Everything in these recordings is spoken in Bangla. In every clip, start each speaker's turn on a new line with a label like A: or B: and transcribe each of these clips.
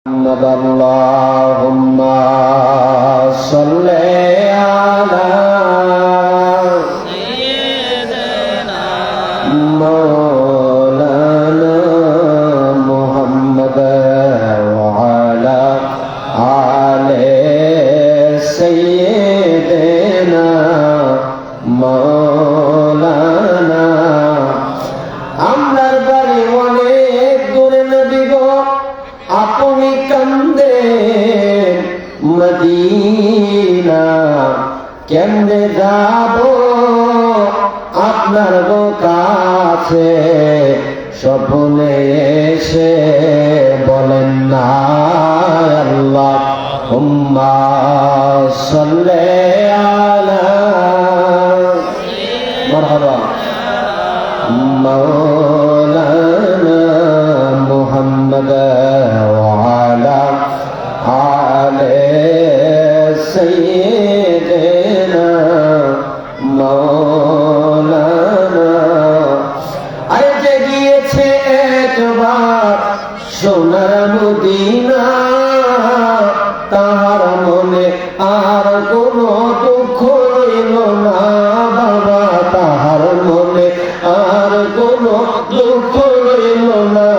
A: اللهم صل على سيدنا مولانا محمد وعلى آل سيدنا مولانا আমরার বাড়ি অনেক দূরে নবী গো, আপনি কান্দেন মদিনা, কেমনে যাব আপনার কাছে? স্বপ্নে এসে বলেন না আল্লাহুম্মা সাল্লি আলা মারহাবা مولانا محمد وعلى آل سيدنا مولانا আরে গিয়েছে একবার সোনার মদিনা, তার মনে আর কোনো দুঃখ রইল না বাবা, তাহার মনে আর কোনো দুঃখ রইল না।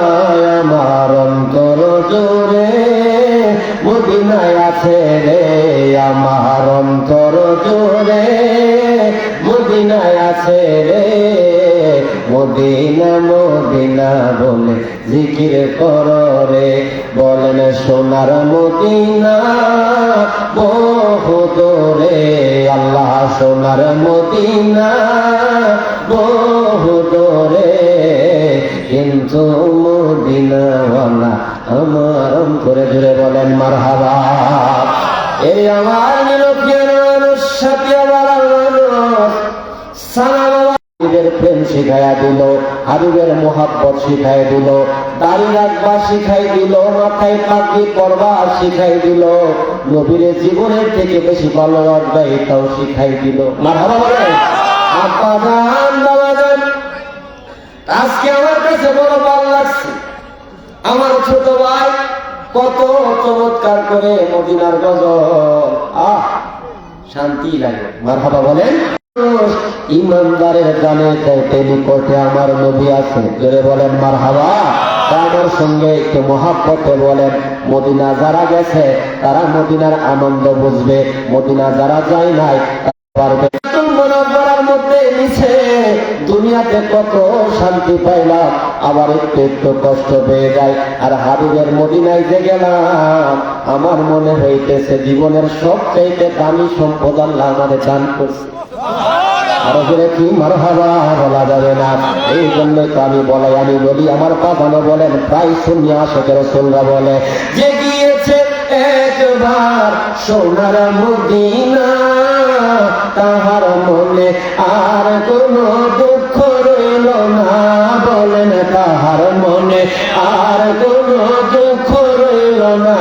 A: আমার অন্তর জুড়ে মদিনায় আছে রে, আমার অন্তর জুড়ে মদিনায় আছে রে। মদিনা মদিনা বলে জিকির কর রে, বলেন সোনার মদিনা বহু দূরে, আল্লাহ সোনার মদিনা বহু দূরে, কিন্তু মদিনাওয়ালা আমার অন্তরে জুড়ে বলেন মারহাবা। এই আমার নিরক্ষীয় মানুষ, সাথিয়া বাড়ার মানুষ, সালাম হাবিবের প্রেম শিখাইয়া দিল, হাবিবের মোহাব্বত শিখাই দিল, দাড়ি রাখবা শিখাই দিল, মাথায় পাগড়ি পরবা শিখাই দিল, নবীর জীবনের থেকে বেশি ভালোবাসবা এটাও শিখাই দিল। মারহাবা বলেন। আব্বা জান, বাবা জান, আজকে আমার কাছে বড় ভালো লাগছে, আমার ছোট ভাই কত চমৎকার করে মদিনার গজল, শান্তি লাগে। মারহাবা বলেন। ইমানদারের গানে নিকটে আমার নবী আছে, জোরে বলেন মারহাবা। আমার সঙ্গে একটু মহাব্বতে বলেন, মদিনা যারা গেছে তারা মদিনার আনন্দ বুঝবে, মদিনা যারা যায় নাই পারবে। মধ্যে নিচে দুনিয়াতে কত শান্তি পাইলাম, আবার একটু একটু কষ্ট পেয়ে যায়। আর হাবিবের মদিনায় যে গেলাম, আমার মনে হইতেছে জীবনের সবচাইতে দামি সম্পদ আল্লাহ আমাদের দান করছে। আরো জোরে কি মারহাবা বলা যাবে না? এই জন্যই তো আমি বলি, আমার বাবানো বলেন, প্রায় শুনিয়া আশেকের রাসূলরা বলে যে গিয়েছে একবার সোনার মদিনা, তাহার মনে আর কোনো দুঃখ রইল না, বলেন তাহার মনে আর কোনো দুঃখ রইল না।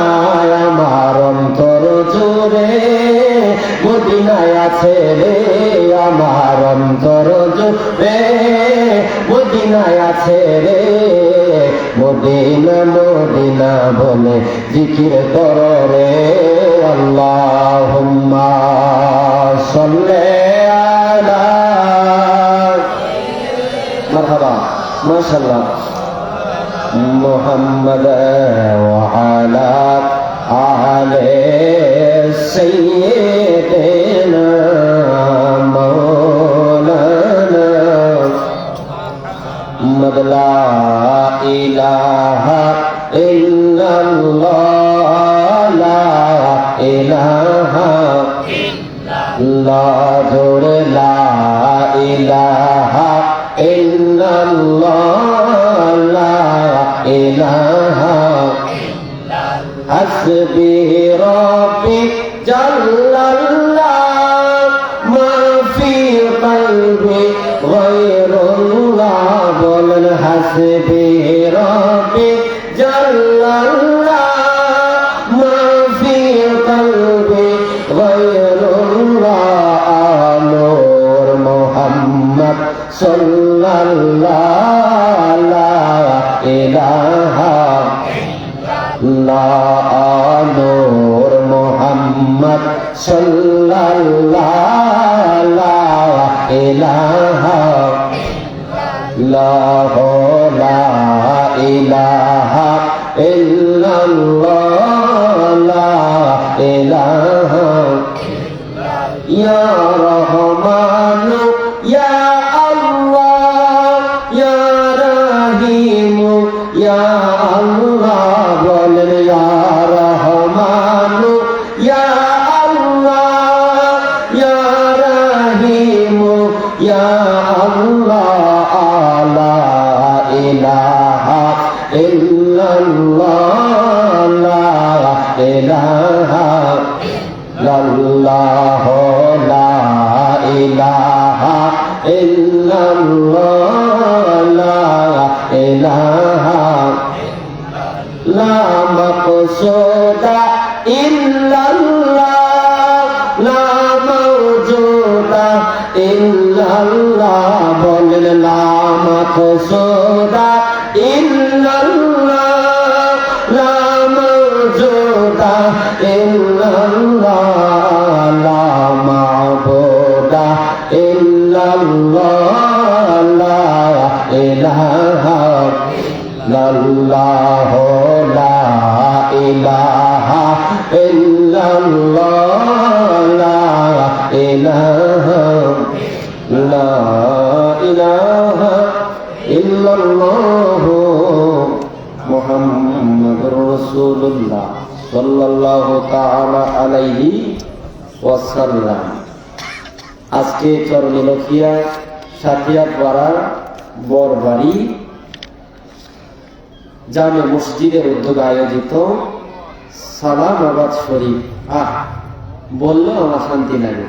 A: আমার অন্তর জুড়ে মদিনায় আছে রে, আমার অন্তর জুড়ে মদিনায় আছে রে। মদিনা মদিনা বলে জিকির কর রে, আল্লাহুম্মা সাল্লি আলা মারহাবা মাশাআল্লাহ মুহাম্মদ ওয়া আলা আলি সাইয়্যিদিনা মাওলানা লা ইলাহা ইল্লাল্লাহ, লা ইলাহা ইল্লাল্লাহ, জোরে লা ইলাহা ইল্লাল্লাহ, লা ইলাহা ইল্লাল্লাহ, হাসবি রাব্বি জাল্লাল্লাহ, মা ফি কলবি গায়রুল্লাহ, বলেন হাসবি রাব্বি জাল্লাল্লাহ, মা ফি কলবি গায়রুল্লাহ, নূর মুহাম্মদ সাল্লাল্লাহু লা ইলাহা ইল্লাল্লাহ, নূর মুহাম্মদ সাল্লাল্লাহু লা ইলাহা ইল্লাল্লাহ লা ইলাহা ইল্লাল্লাহ লা ইলাহা ইয়া রহমান ইয়া আল্লাহ ইয়া রহিম ইয়া আল্লাহ বলেন ইয়া রহমান ইয়া আল্লাহ ইয়া রহিম ইয়া আল্লাহ লা ইলাহা ইল্লাল্লাহ লা ইলাহা ইল্লাল্লাহ লা ইলাহা ইল্লাল্লাহ লা ইলাহা লা মাকসুদা ইল্লাল্লাহ লা মাওজুদা ইল্লাল্লাহ বলেন লা মাকসুদা ইল্লাল্লাহ লা মাওজুদা ইল্লাল্লাহ লা মাবুদা ইল্লাল্লাহ লা ইলাহা ইল্লাল্লাহ লা ইলাহা ইল্লাল্লাহ লা ইলাহা লা ইলাহা ইল্লাল্লাহ মুহাম্মাদুর রাসূলুল্লাহ সাল্লাল্লাহু তাআলা আলাইহি ওয়াসাল্লাম। আজকে চরনীলখিয়া সাথিয়াপাড়া বরবাড়ি জামে মসজিদের উদ্যোগে আয়োজিত সালামাবাদ শরীফ, বললে আমার শান্তি লাগে।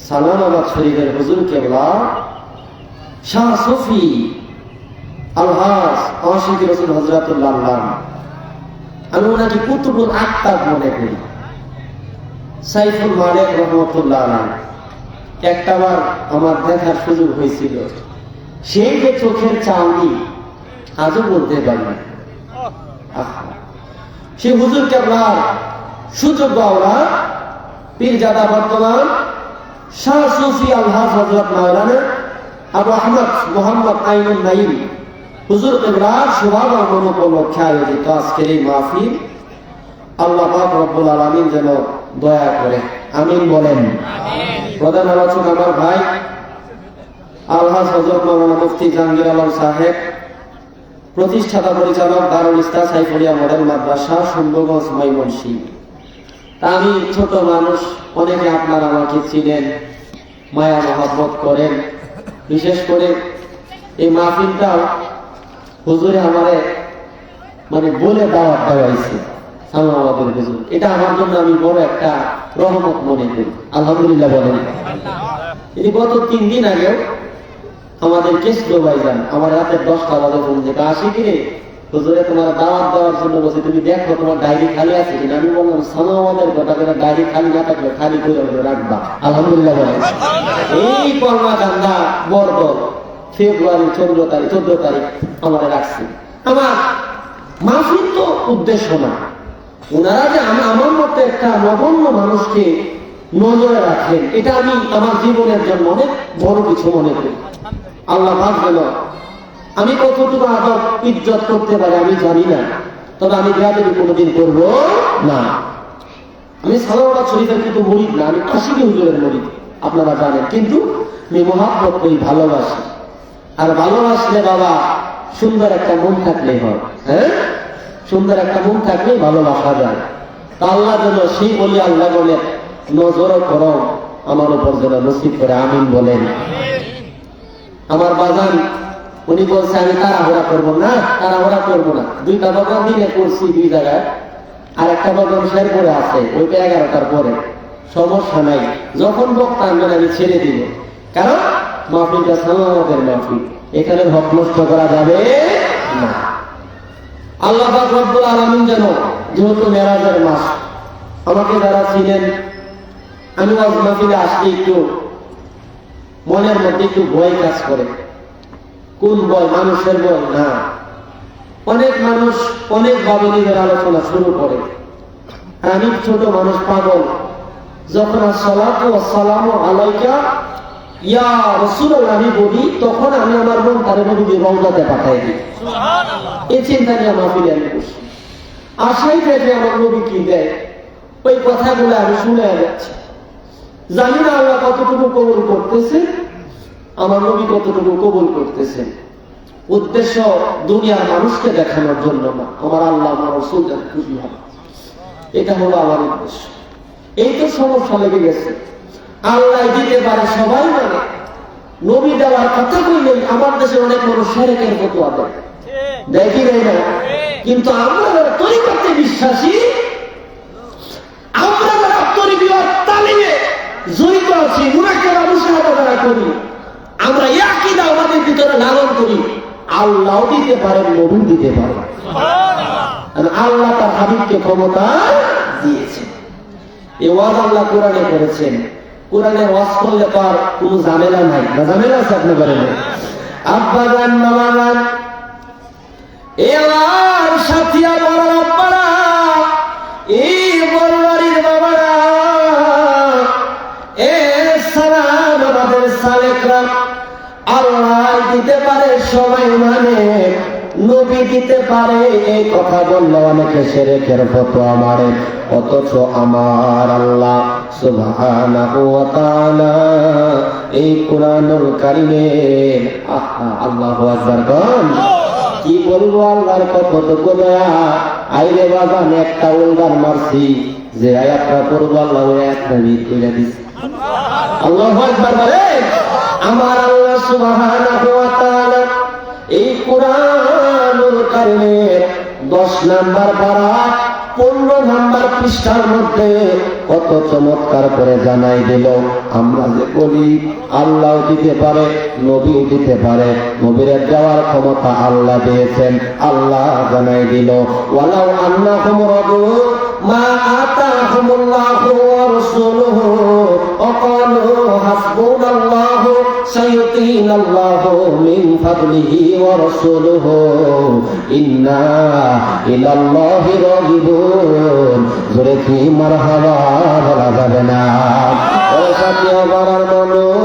A: সালামাবাদ শরীফের হুজুর কেবলা শাহ সফি আলহাজ আশিক রাসূল হযরতুল্লাহ আল্লাহ, আমি ওনাকে কুতুবুল আক্তাব মনে করি। সাইফুল মালিক রহমতুল্লাহ আলাইহি একটাবার আমার দেখার সুযোগ হয়েছিল, সেই যে চোখের চাউনি আজও বলতে পারি না। সে হুজুর কেবলার সুযোগ্য আওলাদ পীরজাদা বর্তমান শাহ সুফি আলহাজ হযরত মাওলানা আবু আহমদ মুহাম্মদ আইনুল নাঈম হুজুর কেবলার শুভাগমন উপলক্ষে আয়োজিত আজকের এই মাহফিল, আল্লাহ পাক রব্বুল আলামিন যেন দয়া করে আমিন বলেন। প্রধান আলোচক আমার ভাই আলহাজ হযরত মাওলানা মুফতি জাহাঙ্গীর আলম সাহেব, প্রতিষ্ঠাতা পরিচালক দারুল ইসলাম সাইফুলিয়া মডেল মাদ্রাসা সুন্দরগঞ্জ ময়মনসিংহ। আমি ছোট মানুষ, অনেকে আপনারা আমাকে চিনেন, মায়া মহব্বত করেন। বিশেষ করে এই মাহফিলটাও হুজুরে আমারে মানে বলে দাওয়াত দেওয়াইছে সালামাবাদের হুজুর, এটা আমার জন্য আমি বড় একটা রহমত মনে করি। আলহামদুলিল্লাহ বলেন। এই গত 3 দিন আগে আমাদের কেসলো ভাইজান আমার রাতে 10টা বাজে ফোন থেকে আসি কিরে হুজুরে তোমার দাওয়াত দেওয়ার জন্য বলছে, তুমি দেখো তোমার ডায়েরি খালি আছে কিনা। আমি বললাম সালামাবাদের কথা করে ডায়েরি খালি না থাকলে খালি করে রাখবা। আলহামদুলিল্লাহ বলেন। এই কর্মা কান্দা বর্দ ফেব্রুয়ারি 14 তারিখ আমাদের রাখছে। আমার মাহফিল তো উদ্দেশ্য না, ওনারা যে আমার মতো একটা নগণ্য মানুষকে নজরে রাখেন, এটা আমি আমার জীবনের জন্য অনেক বড় কিছু মনে করি। আল্লাহ পাক যেন আমি কতটুকু আদব ইজ্জত করতে পারি আমি জানি না, তবে আমি বেয়াদবি কোনোদিন করব না। আমি সালামাবাদ শরীফের কিন্তু মুরিদ না, আমি আশিকি হুজুরের মুরিদ আপনারা জানেন, কিন্তু আমি মহব্বত করি, ভালোবাসি। আর ভালোবাসলে বাবা সুন্দর একটা মন থাকলেই হয়। হ্যাঁ, সুন্দর একটা মন থাকলেই ভালোবাসা যায়। তা আল্লাহ যেন সেই বলি আল্লাহ বলে নজর করো আমার উপর যেন নসিব করে আমিন বলেন। আমার বাজান উনি বলছে আমি তাড়াহুড়া করবো না, তাড়াহুড়া করবো না। 2টা বাগান দিলে করছি 2 জায়গায়, আর একটা বাগান শের করে আছে, ওইটা 11টার পরে। সমস্যা নাই, যখন বক্তা আনবেন আমি ছেড়ে দিব, কারণ মাহফিলটা সালামাবাদের মাহফিল, এখানে হক নষ্ট করা যাবে না। আল্লাহ পাক রব্বুল আলামিন যেন, যেহেতু মেরাজের মাস, আমাকে যারা ছিলেন, আমি ওয়াজ মাহফিলে আসলে একটু মনের মধ্যে একটু ভয় কাজ করে। কোন ভয়? মানুষের ভয় না, অনেক মানুষ অনেক ভাবে নিজের আলোচনা শুরু করে। আমি ছোট মানুষ পাগল, যখন আসসালাতু ওয়াসসালামু আলাইকা ইয়া রাসূলুল্লাহ আমি বলি, তখন আমি আমার মন তারে নবীর রওজাতে পাঠাই দিই। সুবহানাল্লাহ। এই চিন্তা নিয়ে মাহফিলে আমি বসি, আশাই থেকে আমার নবী কি দেয়, ওই কথাগুলো আমি শুনে যাচ্ছি। জানি না আল্লাহ কতটুকু কবুল করতেছে, আমার নবী কতটুকু কবুল করতেছেন। উদ্দেশ্য দুনিয়ার মানুষকে দেখানোর জন্য না, আমার আল্লাহ আমার রাসূল যেন খুশি হবে, এটা হলো আমার উদ্দেশ্য। এই তো সমস্যা লেগে গেছে। আল্লাহ দিতে পারে সবাই মানে, নবী দেওয়ার কথা কইলেই আমার দেশে অনেক মানুষ শিরকের ফতোয়া দেয়, দেখি না। কিন্তু আমরা যারা তরিকতে বিশ্বাসী, আমরা যারা তরিকত তালিমে জড়িত আছি, মুনাফিকরা মুশরিকরা করি, আমরা এই আকীদা আমাদের ভিতরে লালন করি, আল্লাহ দিতে পারেন, নবী দিতে পারেন। সুবহানাল্লাহ। আল্লাহ তার হাবিবকে ক্ষমতা দিয়েছেন। এই ওয়াজ আল্লাহ কোরআনে করেছেন। কোরআনে ওয়াজ করলে তো আর কোনো ঝামেলা নাই, না ঝামেলা আছে আপনি বলেন? আব্বা জান, মামা জান, এবার সাথিয়া বড় আব্বারা, এই বড় বাড়ির বাবারা, এ সালাম আমাদের সালেকরা, আল্লাহ দিতে পারে সবাই মানে, নবী দিতে পারে এই কথা বললে অনেকে শিরকের ফতোয়া মারে। অথচ আমার আল্লাহ সুবহানাহু ওয়া তাআলা এই কুরআনুল কারীমে, আল্লাহু আকবার কোন, কি বলবো আল্লাহর কতটুকু দয়া। আইরে বাজান একটা উলগার মারছি, যে আয়াতটা পড়বো আল্লাহ ওই আয়াতটা বিদ করে দিছে। আল্লাহু আকবার বলে। আমার আল্লাহ সুবহানাহু ওয়া তাআলা এই কুরআনুল কারীমের 10 নাম্বার পারা 15 নাম্বার পৃষ্ঠার মধ্যে কত চমৎকার করে জানাই দিল। আমরা যে বলি আল্লাহ দিতে পারে, নবী দিতে পারে, নবীর দেওয়ার ক্ষমতা আল্লাহ দিয়েছেন। আল্লাহ জানাই দিল, ওয়ালাউ আন্নাহুম রাদু মা আতাহুমুল্লাহু ওয়া রাসূলুহু ওয়াকালু হাসবুনাল্লাহু সাইয়ুতিনাল্লাহু মিন ফাদলিহি ওয়া রাসূলুহু ইন্না ইলাল্লাহি রাগিবুন। জোরে কি মারহাবা বলা যাবে না? ও সাথীয়া বরার মানুষ,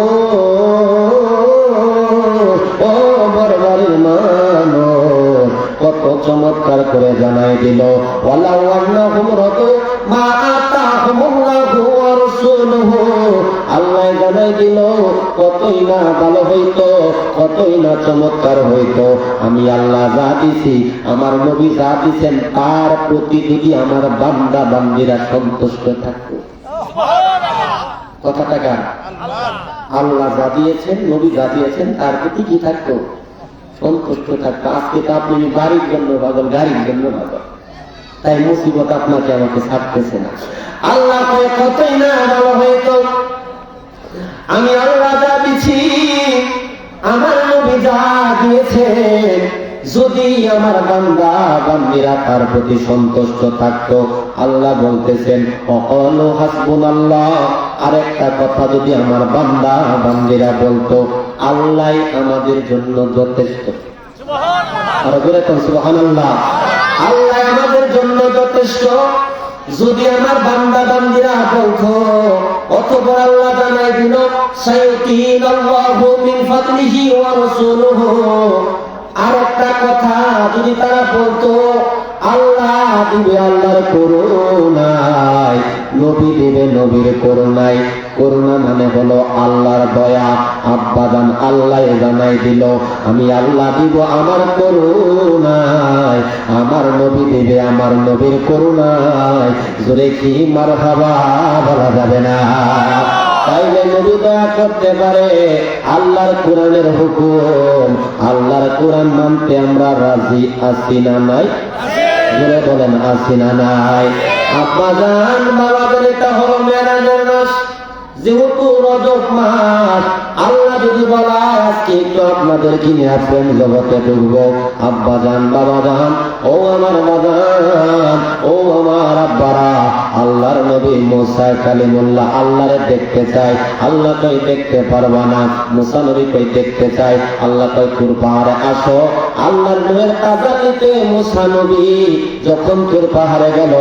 A: ও বরবারের মানুষ, কত চমৎকার করে জানাই দিল, ওয়ালাউ আন্নাহুম রাদু মা আতাহুমুল্লাহু ওয়া রাসূলুহু। আল্লাহ জানাই দিল কতই না ভালো হইতো, কতই না চমৎকার হইতো, আমি আল্লাহ যা দিছি, আমার নবী যা দিছেন, তার প্রতি যদি আমার বান্দা বান্দীরা সন্তুষ্ট থাকতো। কথাটা কার? আল্লাহ যা দিয়েছেন, নবী যা দিয়েছেন, তার প্রতি কি থাকতো? সন্তুষ্ট থাকতো। আজকে তো আপনি বাড়ির জন্য পাগল, গাড়ির জন্য পাগল, তাই মুসিবত আপনাকে আমাকে ছাড়তেছে না। আল্লাহ কতই না ভালো হইতো, আমি আল্লাহ যা দিছি, আমার নবী যা দিয়েছে, যদি আমার বান্দা বান্দীরা তার প্রতি সন্তুষ্ট থাকতো। আল্লাহ বলতেছেন ওয়াকালু হাসবুনাল্লাহ। আরেকটা কথা যদি আমার বান্দা বান্দীরা বলতো আল্লাহ আমাদের জন্য যথেষ্ট। সুবহানাল্লাহ। আর জোরে কোন সুবহানাল্লাহ। আল্লাহ আমাদের জন্য যথেষ্ট, যদি আমার বান্দা বান্দীরা বলতো, অতঃপর আল্লাহ জানাই দিল সাইয়ুতিনাল্লাহু মিন ফাদলিহি ওয়া রাসূলুহু। আর একটা কথা যদি তারা বলতো আল্লাহ দিবে আল্লাহর করুণায়, নবী দিবে নবীর করুণায়। করুণা মানে হলো আল্লাহর দয়া। আব্বাজান আল্লাহ জানাই দিল আমি আল্লাহ দিব আমার করুণায়, আমার নবী দিবে আমার নবীর করুণায়। জোরে কি মারহাবা বলা যাবে না? তাইলে নবী দয়া করতে পারে, আল্লাহর কোরআনের হুকুম, আল্লাহর কোরআন মানতে আমরা রাজি আছি না নাই? জোরে বলেন আছি না নাই? আব্বাজান বাবাদের এটা হলো মেরাজের মাস, যেহেতু রজব মাস, আল্লাহ যদি বলা আজকে একটু আপনাদের কিনে আসবেন জগতে ঢুকবো, আব্বাজান বাবাজান, ও আমার বাবাজান, ও আমার আব্বারা, আল্লাহর নবী মুসা কালিমুল্লাহ আল্লাহরে দেখতে চাই, আল্লাহ কই দেখতে পারবা না। মুসা নবী কই দেখতে চাই, আল্লাহ কই তুর পাহাড়ে আসো। আল্লাহর নূরের তাজাল্লিতে মুসা নবী যখন তুর পাহাড়ে গেল,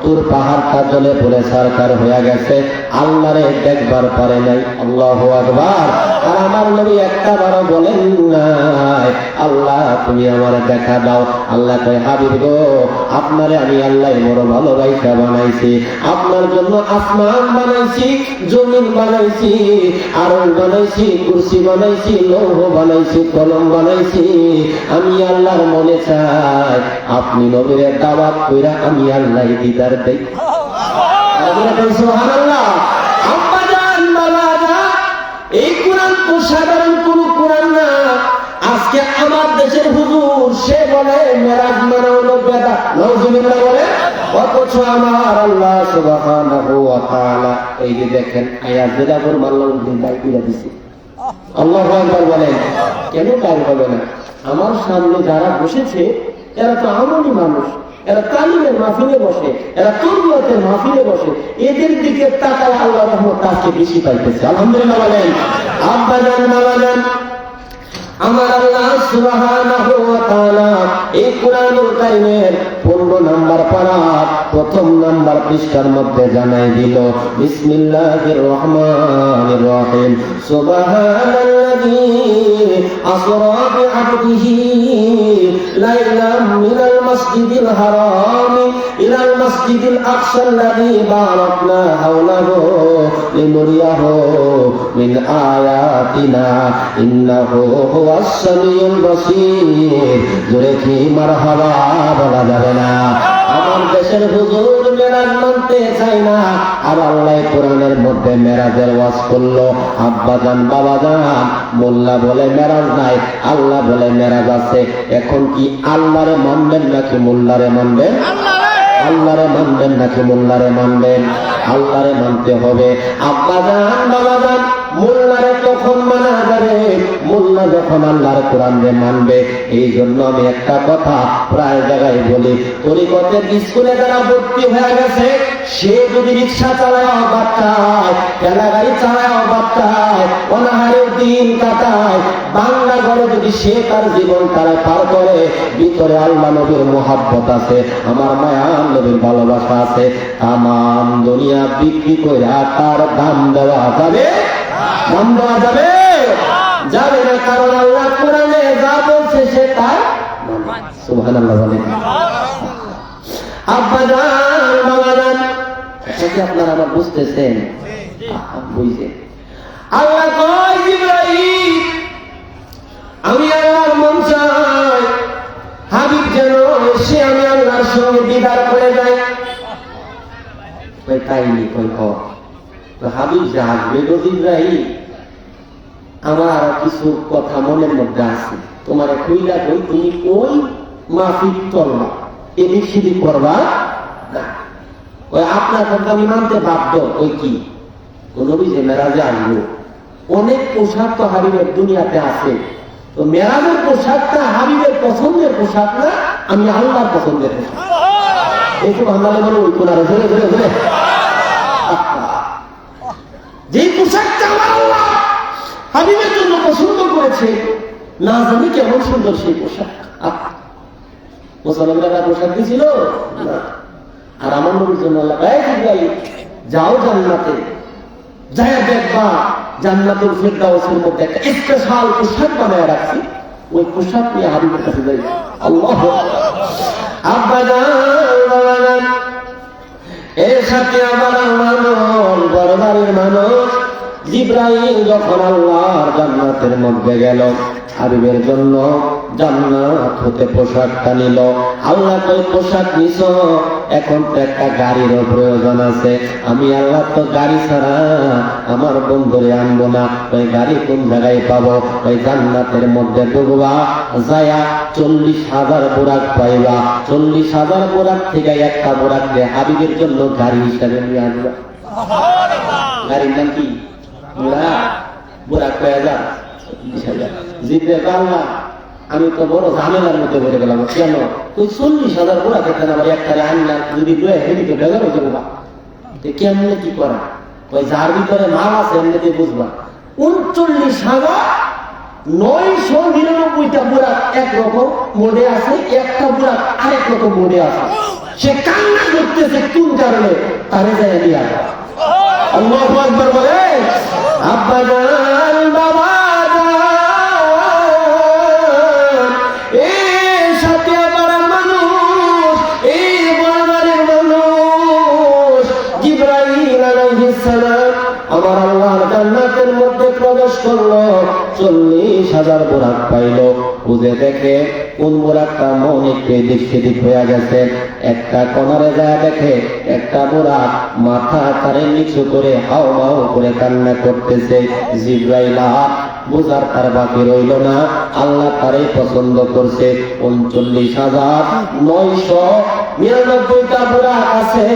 A: তুর পাহাড়টা জ্বলে পুড়ে ছারখার হয়ে গেছে, আল্লাহরে দেখবার পারে নাই। আল্লাহু আকবার। আর আমার নবী একটা বারও বলেন নাই আল্লাহ তুমি আমার দেখা দাও। আল্লাহ কয় হাবিব গো, আপনারে আমি আল্লাহ বড় ভালোবাসা বানাইছি, আপনার জন্য আসমান বানাইছি, জমিন বানাইছি, আরশ বানাইছি, কুরসি বানাইছি, লৌহ বানাইছি, কলম বানাইছি। আমি আল্লাহর মনে চাই আপনি নবীর দাওয়াত কইরা আমি আল্লাহ দিদার দেই। সুবহানাল্লাহ। আব্বা জান, বাবা জান, এই কোরআন তো সাধারণ কোন কোরআন না। আজকে আমার দেশের হুজুর সে বলে মেরাজ মানে হলো বেদা, নাউজুবিল্লাহ বলে, অথচ আমার আল্লাহ সুবহানাহু ওয়া তাআলা এই যে দেখেন আয়াত যেটা পর মাল্লাহ দায় করে দিছে। আল্লাহু আকবার বলেন। কেন তাই হবে না? আমার সামনে যারা বসেছে এরা তো আমলি মানুষ, এরা তালিমের মাহফিলে বসে, এরা তরবিয়তের মাহফিলে বসে, এদের দিকে তাকায় আল্লাহ রহমত তাকে বেশি পাইতেছে। আলহামদুলিল্লাহ বলেন। আব্বা জান, বাবা জান, আমার আল্লাহ সুবহানাহু ওয়া তাআলা এই কুরআনুল কারীমের 15 নাম্বার পারা প্রথম নাম্বার পৃষ্ঠার মধ্যে জানাই দিল, বিসমিল্লাহির রহমানির রহিম, সুবহানাল্লাযী আসরা বিআবদিহি লাইলাম মিনাল মাসজিদিল হারাম ইলাল মাসজিদিল আকসাল্লাযী বারাকনা হাওলাহু লিনুরিয়াহু মিন আয়াতিনা ইন্নাহু হুয়াস সামিউল বাসীর। জোরে কি মারহাবা বলা যাবে না? আমার দেশের হুজুর মেরাজ মানতে চাই না, আর আল্লাহ কোরআনের মধ্যে মেরাজের ওয়াজ করলো। আব্বা জান, বাবা জান, মোল্লা বলে মেরাজ নাই, আল্লাহ বলে মেরাজ আছে। এখন কি আল্লাহরে মানবেন নাকি মোল্লারে মানবেন? আল্লাহরে মানবেন নাকি মোল্লারে মানবেন? আল্লাহরে মানতে হবে। আব্বা জান, বাবা জান, মোল্লারে তখন মানা যাবে মোল্লা যখন আল্লাহর কোরআনে মানবে। এই জন্য আমি একটা কথা প্রায় জায়গায় বলি, তরিকতের স্কুলে যারা ভর্তি হয়ে গেছে সে যদি রিক্সা চালায় বাচ্চায়, ঠেলা গাড়ি চালায় বাচ্চায়, অনাহারে দিন কাটায়, বাংলা ঘরে যদি সে তার জীবন তারা পার করে, ভিতরে আল্লাহ নবীর মোহাব্বত আছে, আমার মায়া নবীর ভালোবাসা আছে, তামাম দুনিয়া বিক্রি করে তার দাম দেওয়া যাবে? দাম দেওয়া যাবে? যাবে না, কারণ আল্লাহ কোরআনে যা বলছে সে তার। সুবহানাল্লাহ বলেন। আব্বা জান, বাবা জান, কি আপনারা আমার বুঝতেছেন? বুঝছেন? আল্লাহ কয় জিবরাইল, আমি আল্লাহর মন চাই হাবিব যেন এসে আমি আল্লাহর সঙ্গে দিদার করে যাই। তাইনি কই হাবিব যে আসবে গো জিবরাইল, আমার কিছু কথা মনের মধ্যে আছে, তোমার কইলা কই তুমি ওই মাফিক চলবা, এদিক সেদিক করবা না। ওই আপনার কথা আমি মানতে বাধ্য। ওই কি নবী যে মেরাজে আসবো, অনেক পোশাক তো হাবিবের দুনিয়াতে আছে, তো মেরাজের পোশাকটা হাবিবের পছন্দের পোশাক না, আমি আল্লাহর পছন্দের পোশাক। একটু বাংলালে বলে ওই কোনারে ধরে ধরে ধরে যে পোশাকটা আমার আল্লাহ হাবিবের জন্য পছন্দ করেছে, না জানি কেমন সুন্দর সেই পোশাক। মুসলমানরা পোশাক দিয়েছিল না, আর আমার নবীর জন্য আল্লাহ যাও জান্নাতে, যায় দেখবা জান্নাতুল ফিরদাউসের মধ্যে একটা স্পেশাল পোশাক বানায় রাখছি, ওই পোশাক নিয়ে হাবিবের কাছে যাই। আল্লাহু আব্বা জান, এর সাথে আমার মানুষ বড়বাড়ির মানুষ জিবরাইল যখন আল্লাহর জান্নাতের মধ্যে গেল, হাবিবের জন্য জান্নাত হতে পোশাকটা নিল। আল্লাহ তো পোশাক নিছ, এখন তো একটা গাড়িরও প্রয়োজন আছে। আমি আল্লাহ তো গাড়ি ছাড়া আমার বন্ধুরে আনবো না। ওই গাড়ি কোন জায়গায় পাবো? ওই জান্নাতের মধ্যে ঢুকবা, যায়া 40,000 বোরাক পাইবা। 40,000 বোরাক থেকে একটা বোরাক দিয়ে হাবিবের জন্য গাড়ি হিসাবে নিয়ে আনবা। গাড়ির নাম কি? বোরাক পেয়ে যা 40,000। জিতবে পারলা, আমি তো বড় ঝামেলার মধ্যে বেড়ে গেলাম। কেন? তুই 40,000 বোরাক এখানে আমার একটা আনলাম, যদি 2 হেদিকে বেগার হয়ে যাবো। কেমনে কি করা? ওই যার ভিতরে মাল আছে এমনিতে বুঝবা। 39,999টা বুড়াক একরকম মোড়ে আছে, একটা বুড়াক আরেক রকম মোড়ে আছে। সে কান্না করতেছে কোন কারণে? তারে যায় নিয়ে আসা। আল্লাহু আকবার বলে। আব্বা জান, বাবা জান, এই সাথে পাড়ার মানুষ, এই বড়বাড়ির মানুষ, জিবরাইল আলাইহিস সালাম আমার আল্লাহর জান্নাতের মধ্যে প্রবেশ করলো। 40,000 বুরাক পাইল। বুঝে দেখে কোন বুরাকটা মন একটু এদিক সেদিক হয়ে গেছে। একটা কোনারে যায় দেখে একটা বুরাক মাথা তারে নিচু করে হাও মাও করে কান্না করতেছে। জিবরাইল বুঝার তার বাকি রইল না, আল্লাহ তারই পছন্দ করছে। 39,999টা বুরাক আছে।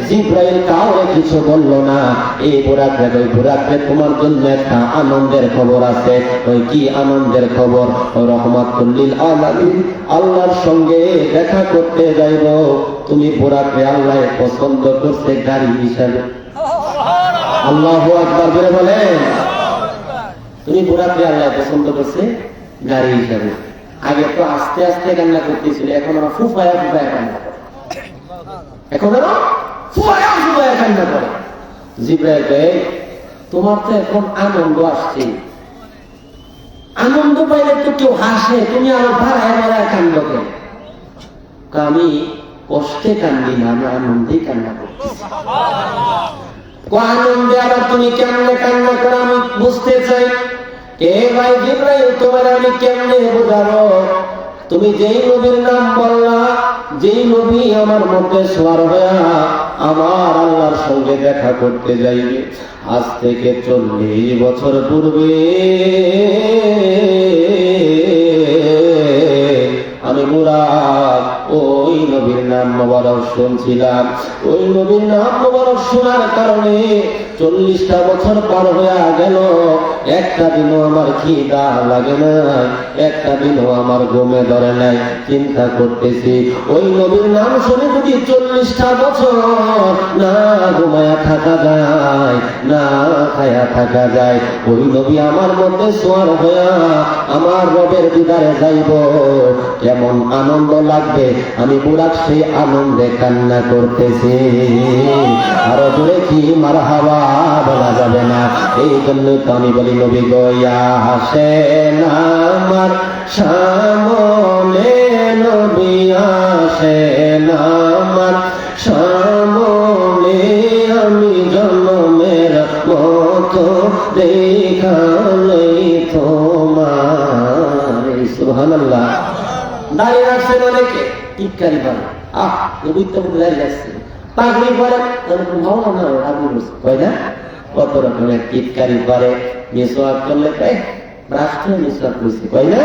A: জিবরাইল কাউরে কিছু বলল না। এই বুরাকরে, ওই বুরাকরে তোমার জন্য একটা আনন্দের খবর আছে। ওই কি আনন্দের খবর? ওই রহমাতুল লিল আলামিন আল্লাহর সঙ্গে দেখা করতে যাইব। তুমি বুরাকরে আল্লাহ পছন্দ করছে গাড়ি হিসাবে। আল্লাহু আকবার বলে বলেন। তুমি বুরাকরে আল্লাহ পছন্দ করছে গাড়ি হিসাবে। আগে তো আস্তে আস্তে কান্না করতেছিল, এখন ওরা ফুফায়া ফুফায়া কান্না করে। এখন ওরা ফুফায়া ফুফায়া কান্না করে। জিবরাইল কয়, তোমার তো এখন আনন্দ আসছে, আনন্দ পাইলে তো কেউ হাসে, তুমি আরো ভাড়ায় ভাড়ায় কান্দ কেন? আমি কষ্টে কান্দি না, আমি আনন্দে কান্না করতেছি। আনন্দে আবার তুমি কেমনে কান্না করো আমি বুঝতে চাই। এ ভাই জিবরাইল, তোমার আমি কেমনে বোঝাবো? তুমি যেই নবীর নাম বললা, যেই নবী আমার মধ্যে সওয়ার হইয়া আমার আল্লাহর সঙ্গে দেখা করতে যাইবে, আজ থেকে 40 বছর পূর্বে আমি বুরাক ওই নবীর নাম মোবারক শুনছিলাম। ওই নবীর নাম মোবারক শোনার কারণে 40টা বছর পার হয়ে গেল, একটা দিনও আমার খিদা লাগে না, একটা দিনও আমার ঘুমে ধরে নাই। চিন্তা করতেছি ওই নবীর নাম শুনে যদি 40টা বছর না ঘুমায়া থাকা যায়, না খায়া থাকা যায়, ওই নবী আমার মধ্যে সোয়ার হইয়া আমার রবের দিদারে যাইব, কেমন আনন্দ লাগবে। আমি বুরাক সেই আনন্দে কান্না করতেছি। আরো জোরে কি মারহাবা বলা যাবে না? এই জন্য তো আমি বলি নবী গয়া আসেন আমার সামনে, নবী আসেন আমার সামনে, আমি জন্মের মতো দেখালেই তোমার। সুবহানাল্লাহ। দাঁড়িয়ে রাখছেন অনেকে, টিটকারি পারে। নবী তো দাঁড়িয়ে রাখছে, পাগড়ি পরে ভালো না, রাবি হয় না, কত রকমের টিটকারি পারে। মিসওয়াক করলে রাষ্ট্র মিসওয়াক করছে, হয় না?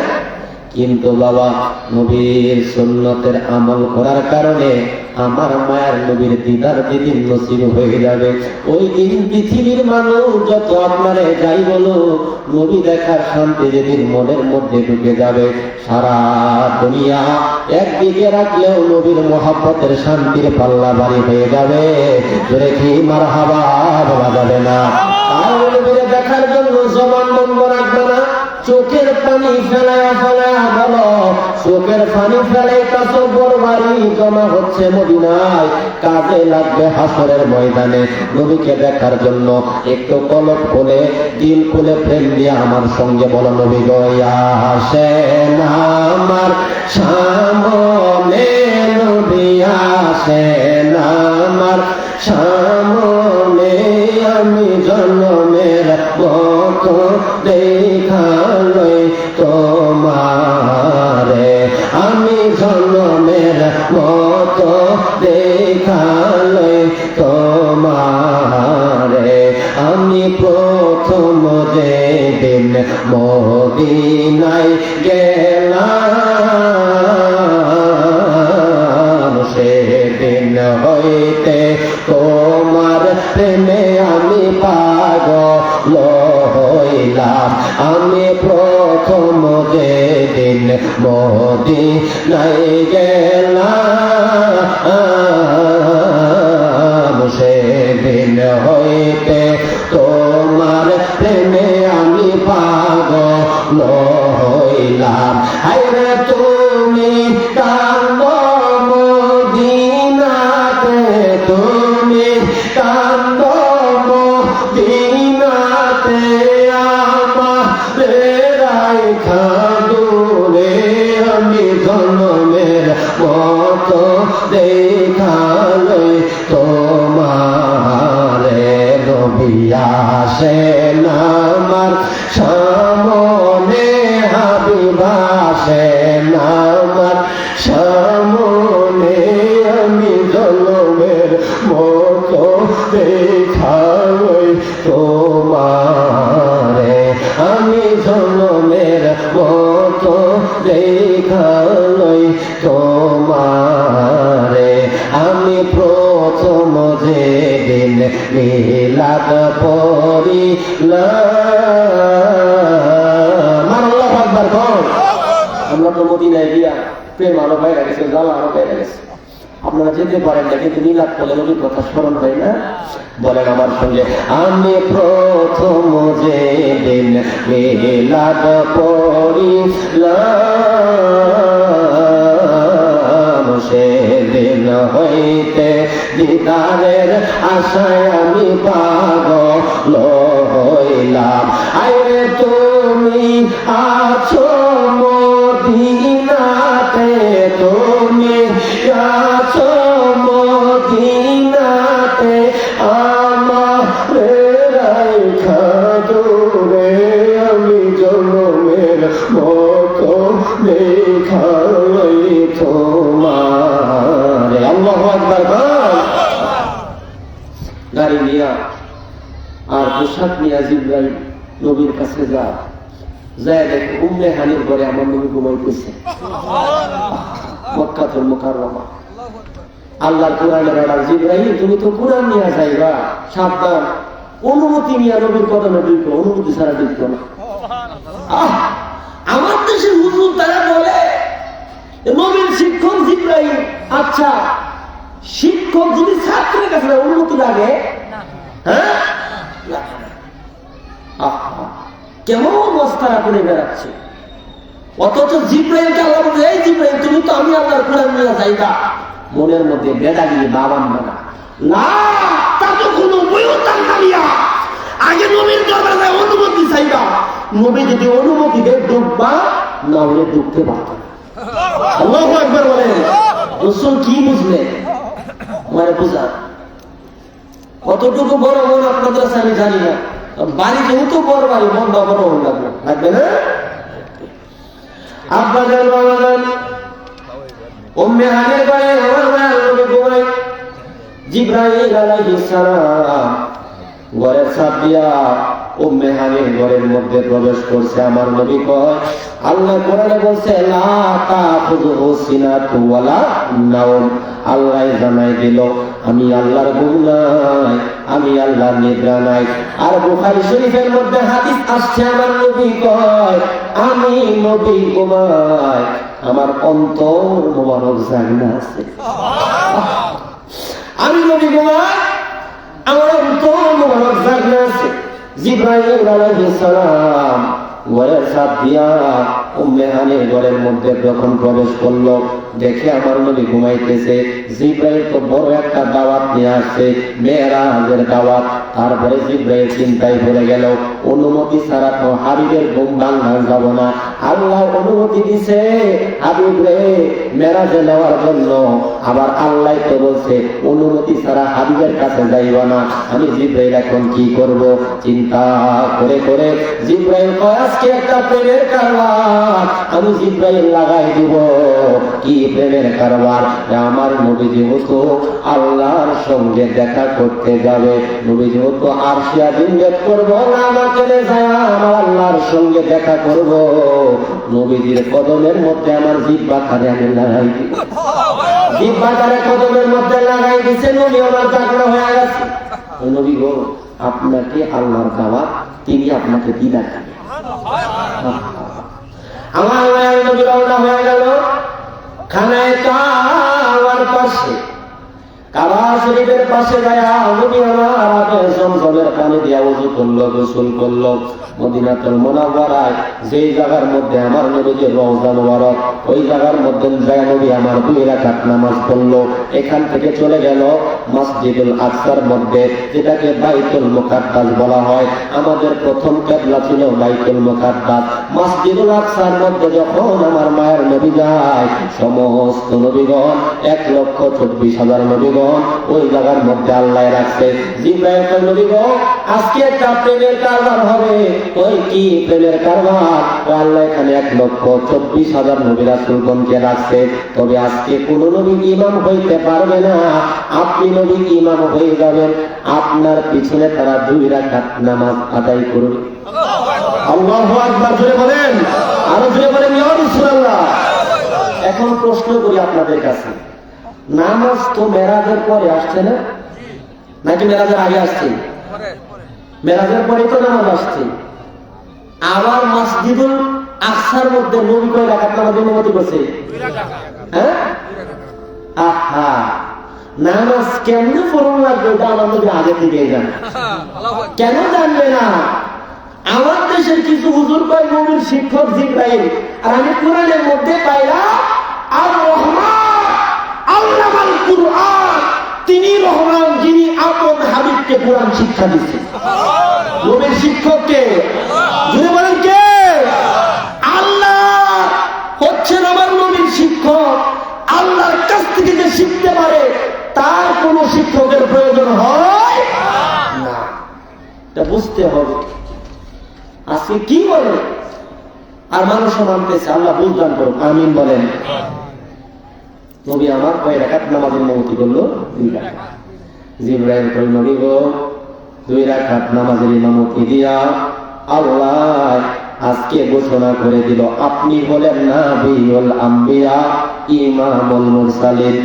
A: কিন্তু বাবা নবীর সুন্নতের আমল করার কারণে আমার মায়ের নবীর দিদার যেদিন নসিব হয়ে যাবে, ওই দিন পৃথিবীর মানুষ যত আপনারে যাই বলো, নবী দেখার শান্তি যেদিন মনের মধ্যে ঢুকে যাবে, সারা দুনিয়া একদিকে রাখলেও নবীর মহব্বতের শান্তির পাল্লা বাড়ি হয়ে যাবে। ধরে কি মারহাবা বলা যাবে না? আর নবীর দেখার জন্য জবান বন্ধ রাখবে না, চোখের পানি ফেলায়া ফেলায়া বলো, চোখের পানি ফেলাই কাছে বড় বাড়ি জমা হচ্ছে মদিনায়, কাজে লাগবে হাসরের ময়দানে। নবীকে দেখার জন্য একটু কলব খুলে দিল খুলে প্রেম দিয়ে আমার সঙ্গে বলো, নবী গয়া আসেন আমার সামনে, নবী আসেন আমার সামনে, আমি জন্মের মতো দেখালই তোমারে, আমি জন্মের মতো দেখালই তোমারে। আমি প্রথম যেদিন মদিনায় গেলাম, সেদিন হইতে তোমার প্রেমে আমি পাগল হইলাম। আমি প্রথম যেদিন মদিনায় গেলাম, হইলাম। হায়রে তুমি কান্দো মদিনাতে, তুমি কান্দো মদিনাতে, আমারে রাইখা দূরে আমি জনমের মতো দেখা লই তোমারে। নবী আসেন আমার সামনে, হাবিব আসেন আমার সামনে, আমি জনমের মতো দেখা লই তোমারে, আমি জনমের মতো দেখা লই তোমারে। আমি প্রথম যেদিন মিলাদ পড়িলাম, আল্লাহু আকবার কোন। আমরা তো মদিনায় গিয়া প্রেম আরো বাইরে গেছে, জ্বালা আরো বাইরে গেছে। আপনারা যেতে পারেন না, কিন্তু মিলাদ পড়লে নবীর কথা স্মরণ হয় না? বলেন আমার সঙ্গে, আমি প্রথম যেদিন মিলাদ পড়িলাম, সেদিন হইতে দিদারের আশায় আমি পাগল হইলাম। আরে তুমি আছো মদিনাতে, তুমি আছো মদিনাতে, আমারে রাইখা দূরে আমি জনমের মতো দেখা লই তোমারে। আল্লাহু আকবার। গাড়ি নিয়া আর পোশাক নিয়া জিবরাইল নবীর কাছে যায় দেখে উম্মে হানির ঘরে আমার নবী ঘুমাইতেছে। মক্কাতুল মুকাররমা। আল্লাহর কোরআনের অর্ডার, জিবরাইল তুমি তো কোরআন নিয়ে যাইবা, সাবধান। অনুমতি নিয়ে নবীর কদমে ঢুকলো, অনুমতি ছাড়া ঢুকলো না। আমার দেশের হুজুর তারা বলে নবীর শিক্ষক জিবরাইল। আচ্ছা, শিক্ষক যদি ছাত্রের কাছে অনুমতি লাগে, হ্যাঁ কেমন মস্তারা করে বেড়াচ্ছে। অথচ জিবরাইলকে আল্লাহ বলছে, এই জিবরাইল তুমি তো আমি আল্লাহর কোরআন নিয়ে যাইবা। মনের মধ্যে বেড়া দিয়ে বাবান বানা না, তা তো কোনো বইতাম না। আগে নবীর দরবারে অনুমতি চাইবা, নবী যদি অনুমতি দেয় ঢুকবা, না হলে ঢুকতে পারত না। আল্লাহু আকবার বলেন। রাসূল কি বুঝলেন? মানে বুঝা কতটুকু বড় মন আপনাদের কাছে আমি জানি না। বাড়ি যেহেতু বড় বাড়ি, মনটা বড় হন লাগবে, লাগবে না? আপনাদের বলেন উম্মে হানির ঘরে আমার মায়ের নবী ঘুমায়। জিবরাইল আলাইহিস সালাম ঘরের ছাদ দিয়া উম্মে হানির ঘরের মধ্যে প্রবেশ করছে। আমার নবী কয়, আল্লাহ কোরআনে বলছে লা তাখুযুহু সিনাতু ওয়ালা নাওম। আল্লাহ জানাই দিল আমি আল্লাহর ঘুম নাই, আমি আল্লাহর নিদ্রা নাই। আর বুখারী শরীফের মধ্যে হাদিস আসছে, আমার নবী কয় আমি নবী ঘুমাই, আমার অন্তর মোবারক জাগনা আছে। আমি নবী ঘুমাই, আমার অন্তর মোবারক জাগনা আছে। জিবরাইল আলাইহিস সালাম ঘরের ছাদ দিয়া উম্মে হানির ঘরের মধ্যে যখন প্রবেশ করলো, দেখে আমার নবী ঘুমাইতেছে। জিবরাইল তো বড় একটা দাওয়াত নিয়ে আসছে, মেরাজের দাওয়াত। তারপরে জিবরাইল চিন্তায় পড়ে গেল, অনুমতি ছাড়া তো হাবিবের ঘুম ভাঙা যাব না। আল্লাহ অনুমতি দিছে হাবিব রে মেরাজে নেওয়ার জন্য, আবার আল্লাহ তো বলছে অনুমতি ছাড়া হাবিবের কাছে যাইবা না। আমি জিবরাইল এখন কি করব? চিন্তা করে করে জিবরাইল কয় আজকে একটা প্রেমের কারবার আমি জিবরাইল লাগাই দিব। কি প্রেমের কারবার? আমার নবী যেহেতু আল্লাহর সঙ্গে দেখা করতে যাবে, নবী যেহেতু আরশে আজিম ভেদ করবো না, আমাকে যায় আমার আল্লাহর সঙ্গে দেখা করব, নবীজির কদমের মধ্যে আমার জিহ্বাটারে আমি লাগাই দিব। জিহ্বাটারে কদমের মধ্যে লাগাই দিছে, নবী আমার জাগনা হয়ে গেছে। ওই নবী গো আপনাকে আল্লাহর দাওয়াত, তিনি আপনাকে দিদার দেন। আমার মায়ের নবী রওনা হয়ে গেল খানায় কাবার পাশে। কাবা শরীফের পাশে যায় নবী আমার আগে জমজমের পানি দিয়া ওযু করলো, গোসল করলো। মদিনাতুল মুনাওয়ারায় যেই জায়গার মধ্যে আমার নবীর রওজা মুবারক, ওই জায়গার মধ্যে যায় নবী আমার 2 রাকাত নামাজ পড়লো। এখান থেকে চলে গেল মসজিদুল আকসার মধ্যে, যেটাকে বাইতুল মুকাদ্দাস বলা হয়। আমাদের প্রথম কিবলা ছিল বাইতুল মুকাদ্দাস। মসজিদুল আকসার মধ্যে যখন আমার মায়ের নবী যায়, সমস্ত নবীগণ 1,24,000 নবীগণ ওই জায়গার মধ্যে আল্লাহ রাখছে। জিবরাইল কয়, নবীগণ আজকে একটা প্রেমের কারবার হবে। ওই কি প্রেমের কারবার? আল্লাহ এখানে 1,24,000 নবী রাসূলগণকে রাখছে, তবে আজকে কোন নবী ইমাম হইতে পারবে না, আপনি নবী ইমাম হয়ে যাবেন। আপনার পিছনে তারা 2 রাকাত নামাজ আদায় করবে। আল্লাহু আকবার জোরে বলেন, আরো জোরে বলেন ইয়া রাসূলুল্লাহ। এখন প্রশ্ন করি আপনাদের কাছে, নামাজ তো মেরাজের পরে আসছে না, নাকি মেরাজের আগে আসছে? মেরাজের পরে তো নামাজ আসছে। আবার মসজিদুল আকসার মধ্যে নবী কয় রাকাত নামাজের অনুমতি করছে? হ্যাঁ, আহা, নামাজ কেমনে পড়ুন লাগবে এটা আমাদের আগে থেকে জানে। কেন জানবে না? আমার দেশের কিছু হুজুর কয় নবীর শিক্ষক জিবরাইল, আর আমি কোরআনের মধ্যে পাইলাম আর রহমান আল্লামাল কুরআন, তিনি রহমান যিনি আপন হাবিবকে কোরআন শিক্ষা দিচ্ছেন। নবীর শিক্ষককে যদি বলেন কে? আল্লাহ হচ্ছেন আমার নবীর শিক্ষক। আল্লাহর কাছ থেকে যে শিখতে পারে তার কোন শিক্ষকের প্রয়োজন হয় না, এটা বুঝতে হবে। আজকে কি বলে আর মানুষ মানতেছে, আল্লাহ বুঝদান করুন, আমিন বলেন। নবী আমার কয় রাকাত নামাজের অনুমতি করলো? 2 রাকাত। জিবরাইল কয়, নবী গো 2 রাকাত নামাজের ইমামতি দিয়া আল্লাহ আজকে ঘোষণা করে দিল আপনি হলেন নবিউল আম্বিয়া ইমামুল মুরসালিন,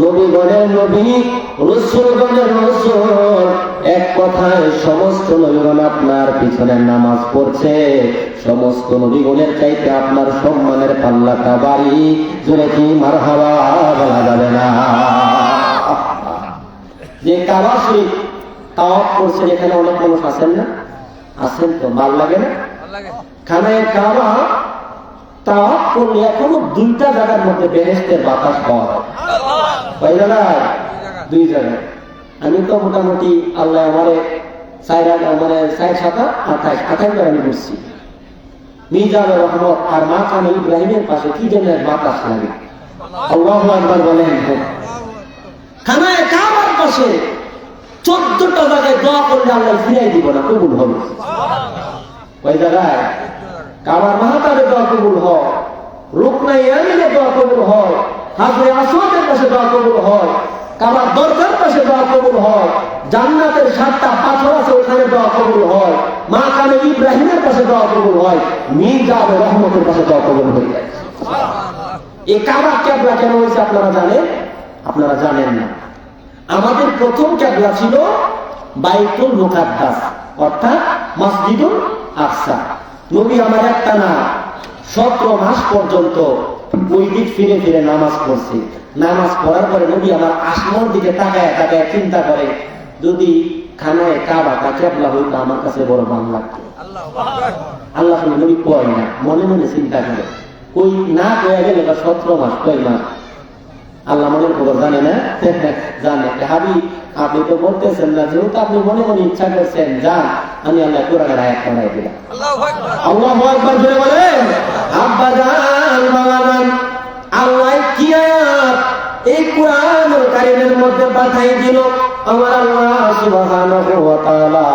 A: নবীগণের নবী, রাসূলগণের রাসূল। এক কথায় সমস্ত নবীগণ আপনার পিছনে নামাজ পড়ছে। সমস্ত নবীগণের চাইতে আপনার সম্মানের পাল্লাটা বাড়ি। জোরে কি মারহাবা বলা যাবে না? যে কাবা শরীফ তাওয়াফ করছেন, এখানে অনেক মানুষ আছেন না? আছেন তো, ভাল লাগে না? খানায় কাবা তাওয়াফ করলে এখনো 2টা জায়গার মধ্যে বেহেশতের বাতাস পাওয়া যায়। কয় জায়গায়? 2 জায়গায়। আমি তো মোটামুটি আল্লাহ আমারে 4-7-28 আমি করছি। মিজানুর রহমত আর মাকামে ইব্রাহিমের পাশে কি যেন বাতাস লাগে। আল্লাহু আকবার বলেন। খানায় কাবার পাশে 14টা জায়গায় দোয়া করলে আল্লাহ ফিরাই দিব না, কবুল হবে। কয় জায়গায়? কাবার মাহাতাবে দোয়া কবুল হয়, রুকনায়ে ইয়ামিনে দোয়া কবুল হয়, হাজরে আসওয়াদের পাশে দোয়া কবুল হয়, কাবার দরজার পাশে দোয়া কবুল হয়, জান্নাতের 7টা পাথর আছে ওখানে দোয়া কবুল হয়, মাকামে ইব্রাহিমের পাশে দোয়া কবুল হয়, মিজানুর রহমতের পাশে দোয়া কবুল হয়ে যায়। এই কাবার কিবলা কেন হয়েছে আপনারা জানেন? আপনারা জানেন না। আমাদের প্রথম কিবলা ছিল বাইতুল মুকাদ্দাস, অর্থাৎ মসজিদুল আকসা। নবী আমার একটা না 17 মাস পর্যন্ত ওই দিক ফিরে ফিরে নামাজ পড়ছে। নামাজ পড়ার পরে নবী আমার আসমানের দিকে তাকায় তাকায় চিন্তা করে, যদি খানায় কাবাটা কিবলা হইতো আমার কাছে বড় ভালো লাগতো। আল্লাহ নবী কয় না, মনে মনে চিন্তা করে। ওই না কয়ে গেলে 17 মাস, কয় মাস? আল্লাহ মনের খবর জানে না? জানে। হাবিব আপনি তো বলতেছেন না, যেহেতু আপনি মনে মনে ইচ্ছা করছেন যান, আমি আল্লাহ কোরআনের আয়াত পড়াই দিলাম। আল্লাহু আকবার জোরে বলেন। আব্বা জান বাবা জান, আল্লাহ কি আয়াত এই কোরআনুল কারীমের মধ্যে পাঠাই দিল? আমার আল্লাহ সুবহানাহু ওয়া তাআলা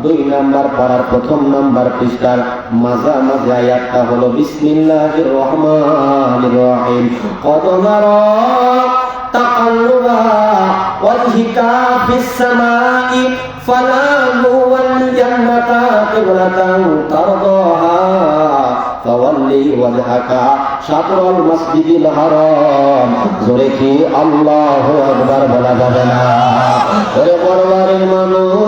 A: 2 নাম্বার পারার 1 নাম্বার পৃষ্ঠার মাঝামাঝি আয়াতটা হলো বিসমিল্লাহির রহমানির রহিম। কদ নারা তাকাল্লুবা ওয়াজহিকা ফিস সামাই ফালানুওয়াল্লিয়ান্নাকা কিবলাতান তারদাহা ফাওয়াল্লি ওয়াজহাকা শাতরাল মাসজিদিল হারাম। জোরে কি আল্লাহু আকবার বলা যাবে না? ওরে পরবারের মানুষ,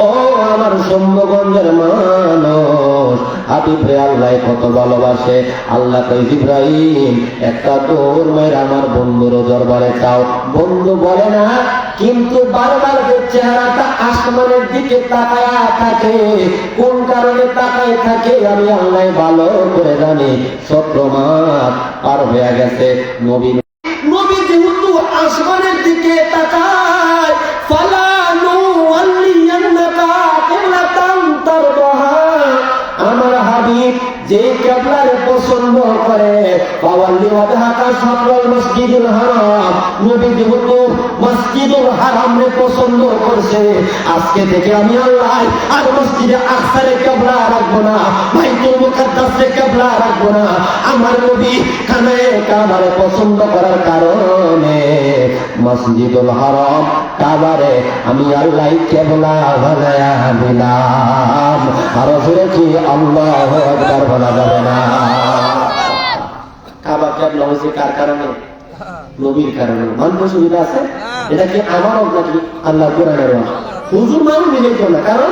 A: ও আমার সম্ভগঞ্জের মানুষ, হাবিব রে আল্লাহ কত কত ভালোবাসে। আল্লাহ কয় জিবরাইল একটা দৌড় মেরে আমার বন্ধুর দরবারে চাও। বন্ধু বলে না, কিন্তু বারবার যে চেহারাটা আসমানের দিকে তাকায়া থাকে, কোন কারণে তাকায় থাকে আমি আল্লাহ ভালো করে জানি। 17 মাস পার হয়ে গেছে, নবী যেহেতু আসমানের দিকে তাকায়, ফালানু ওয়াল্লিয়ান্নাকা কিবলাতান তারদাহা, আমার হাবিব যে কিবলারে পছন্দ করে, ফাওয়াল্লি ওয়াজহাকা শাতরাল মসজিদুল হারাম, নবী যেহেতু মসজিদুল হারামে পছন্দ করছে, আজকে থেকে আমি আল্লাহ আর মসজিদে আকসারে কিবলা রাখবো না, বাইতুল মুকাদ্দাসে কিবলা রাখবো না। আমার নবী খানে কাবারে পছন্দ করার কারণে মসজিদুল হারাম কাবারে আমি আল্লাহ কিবলা বানায়া দিলাম। আর জোরে কি আল্লাহু আকবার বলা যাবে না? কাবা কিবলা হয়েছে কার কারণে? নবীর কারণে। মানতে সুবিধা আছে? এটা কি আমার নাকি আল্লাহ কোরআনের ওয়াজ? হুজুর মানুষ মিলেই না, কারণ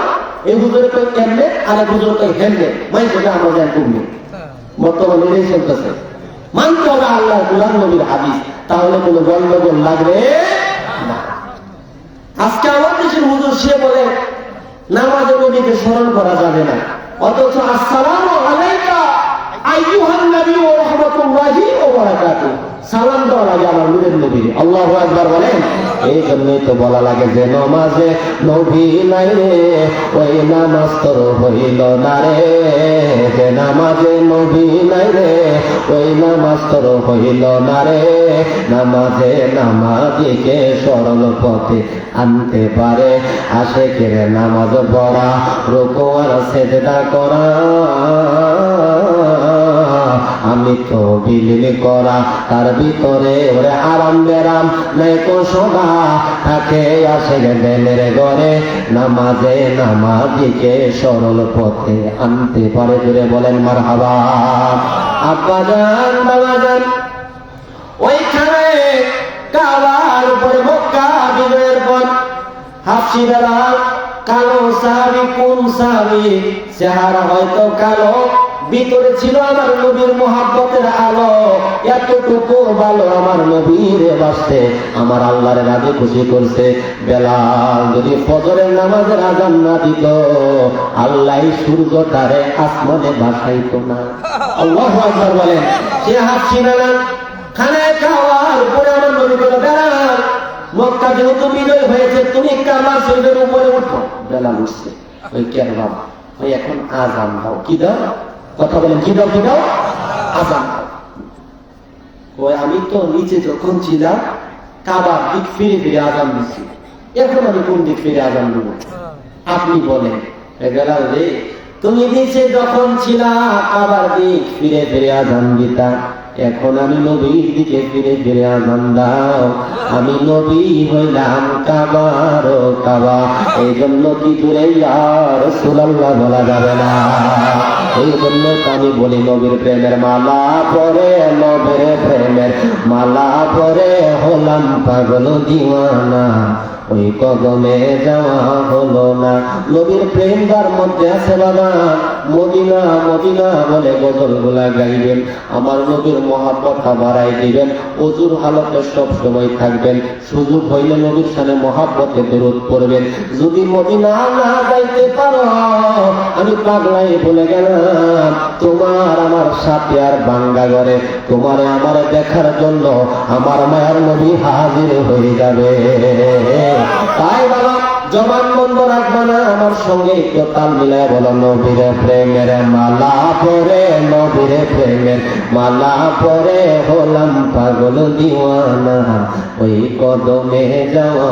A: এই হুজুরে কই কেমনে আর এক হুজুর কই হেমনে, মাই সেটা আমরা জান কমবে। বর্তমানে এটাই চলতেছে। মানতে হবে আল্লাহ কোরআন, নবীর হাদিস, তাহলে কোনো গন্ডগোল লাগবে না। আজকে আমার দেশের হুজুর সে বলে নামাজে নবীকে স্মরণ করা যাবে না, অথচ আসসালামু আলাইকা আইয়ুহান নবী ওয়া রাহমাতুল্লাহি ওয়া বারাকাতুহু সালাম দেওয়া লাগে আমার নূরের নবী। আল্লাহু আকবার বলেন। এই জন্যই তো বলা লাগে যে নামাজে নবী নাই রে ওই নামাজ তোর হইল না রে, যে নামাজে নবী নাই রে ওই নামাজ তোর হইল না রে। নামাজে নামাজিকে সরল পথে আনতে পারে, আশিকের নামাজ পড়া, রুকু আর সিজদা করা, আমি তো বিলীন করা, তার ভিতরে ওরে আরাম বেরাম নাই কো শোভা, থাকে আসে দেলের ঘরে, নামাজে নামাজিকে সরল পথে আনতে পারে। জুড়ে বলেন মারহাবা। আব্বা জান বাবা জান ওইখানে কাবার উপরে মক্কা বিজয়ের পর হাফসিরা কালো সাহাবী, কোন সাহাবী চেহারা হয়তো কালো, ভিতরে ছিল আমার নবীর মোহাব্বতের আলো। এতটুকু ভালো আমার নবীর বাসতে আমার আল্লাহর রাজি খুশি করছে। বেলাল যদি ফজরের নামাজের আযান না দিত, আল্লাহ সূর্যটারে আসমানে ভাসাইতো না। আল্লাহু আকবার বলেন। সে হাসিনা খানে খাওয়ার উপরে আমার নবী বলে, বেলাল মক্কা যেহেতু বিজয় হয়েছে, তুমি কাবা শরীফের উপরে উঠো। বেলাল উঠছে। ওই কেন বাবা, ওই এখন আযান দাও। কি দাও? কথা বলেন, কি দাও? কি দাও? আযান। ওই আমি তো নিচে যখন ছিলাম কাবার দিক ফিরে ফিরে আযান দিচ্ছি, এখন আমি কোন দিক ফিরে আযান দেব? আপনি বলেন। বেলাল রে, তুমি নিচে যখন ছিলা কাবার দিক ফিরে ফিরে আযান দিতা, এখন আমি নবীর দিকে ফিরে ফিরে আযান দাও। আমি নবী হইলাম কাবার কাবা, এই জন্য কি দূরে ইয়া রাসূলুল্লাহ বলা যাবে না। এই জন্য আমি বলি নবীর প্রেমের মালা পরে, নবীর প্রেমের মালা পরে হলাম পাগল দিওয়ানা, ওই কদমে যাওয়া হলো না। নবীর প্রেম যার মধ্যে আছে বাবা, মদিনা মদিনা বলে গজল গুলা গাইবেন, আমার নবীর মহাব্বতটা বাড়াই দিবেন, ওযুর হালতে সব সময় থাকবেন, সুযোগ হইলে নবীর সামনে মহাব্বতে দরুদ পড়বেন। যদি মদিনা না যাইতে পারো, আমি পাগলাই বলে গেলাম, তোমার আমার সাথে আর বাঙ্গা ঘরে তোমারে আমার দেখার জন্য আমার মায়ার নবী হাজির হয়ে যাবে। তাই বাবা জবান বন্ধ রাখবা না, আমার সঙ্গে একটু তাল মিলায় বলো, নবীর প্রেমের মালা পরে, নবীর প্রেমের মালা পরে হলাম পাগল দিওয়ানা, ওই কদমে যাওয়া।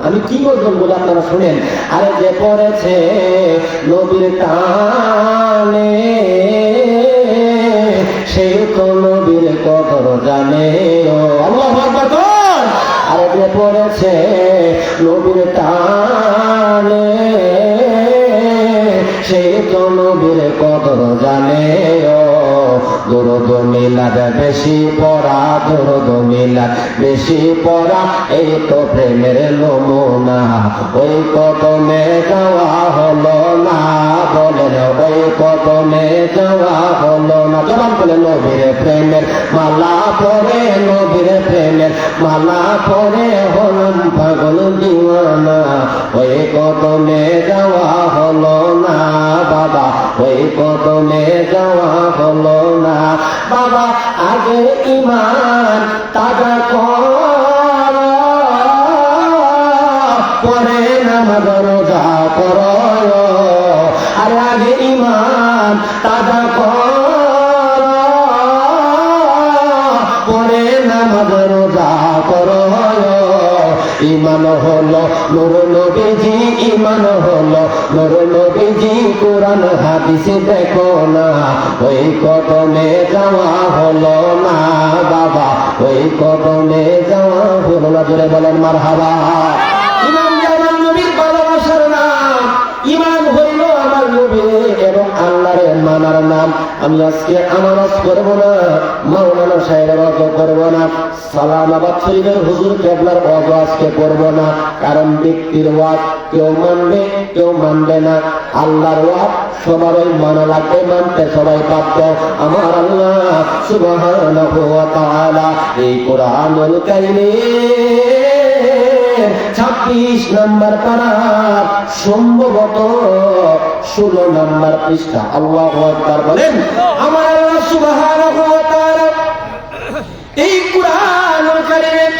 A: আমি কি গজল বলে আপনারা শুনেন। আরে যে পড়েছে নবীর টানে, সে তো নবীর কদর জানে। ও আল্লাহু আকবার। আরে যে পড়েছে নবীর টানে, সে তো নবীর কদর জানে। ও দরুদ মিলাদ বেশি পড়া, দরুদ মিলাদ বেশি পড়া, এই তো প্রেমের নমুনা। ওই কদমে যাওয়া হলো না, বলেন ওই কদমে যাওয়া হলো না। জবান বলে নবীর প্রেমের মালা পরে, নবীর প্রেমের মালা পরে হলাম পাগল দিওয়ানা। ওই কদমে যাওয়া হলো না বাবা, ওই কদমে যাওয়া হলো না বাবা। আগে ঈমান তাজা কর, পরে নামাজ রোজা কর। আরে আগে ঈমান তাজা কর, পরে নামাজ রোজা কর। ঈমান হলো নূর নবীজি, ঈমান হলো নূর নবীজি, কোরআন হাদিস দেখো না। ওই কদমে যাওয়া হলো না বাবা, ওই কদমে যাওয়া হলো না। জোরে বলেন মারহাবা। ঈমান আমার নবীর ভালোবাসার নাম, ঈমান হইল আমার নবী এবং আল্লাহর মানার নাম। আমি আজকে আমানত করব না, মাওলানা সাহেবের ওয়াজ করব না, সালামাবাদ শরীফের হুজুর কেবলার ওয়াজ আজকে করব না। কারণ ব্যক্তির ওয়াজ কেউ মানবে কেউ মানবে না, আল্লাহর ওয়াজ সবারই মানা লাগবে, মানতে সবাই বাধ্য। আমার আল্লাহ সুবহানাহু ওয়া তাআলা এই কোরআনুল কারীমের 26 নম্বর পারা, সম্ভবত 16 নম্বর পৃষ্ঠা। আল্লাহু আকবার বলেন। আমার আল্লাহ সুবহানাহু ওয়া তাআলা এই কোরআনুল কারীমের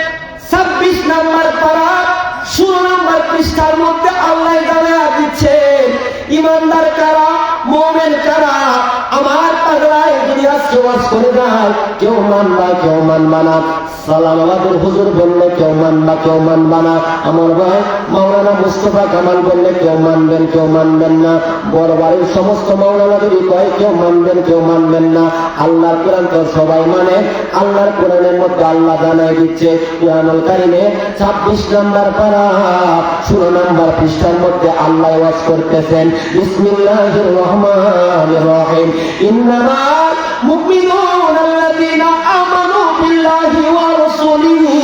A: 26 নম্বর পারা 16 নম্বর পৃষ্ঠার মধ্যে আল্লাহ জানায়া দিচ্ছেন ঈমানদার কারা, মুমিন কারা। আমার পাগলায় যদি আজকে ওয়াজ করে যায়, কেউ মানবা কেউ মানবা না। সালামাবাদের হুজুর বললে কেউ মানবা কেউ মানবা না। আমার ভাই মাওলানা মুস্তাফা কামাল বললে কেউ মানবেন কেউ মানবেন না। বড়বাড়ির সমস্ত মাওলানা যদি কয় কেউ মানবেন কেউ মানবেন না। আল্লাহর কোরআন তো সবাই মানে। আল্লাহর কোরআনের মধ্যে আল্লাহ জানাই দিচ্ছে কোরআনুল কারীমে 26 নম্বর পারা 16 নম্বর পৃষ্ঠার মধ্যে আল্লাহ ওয়াজ করতেছেন বিসমিল্লাহির রহমানির রহিম। ইন্নামাল মুমিনুনা আল্লাযীনা আমানু বিল্লাহি ওয়া রাসূলিহি।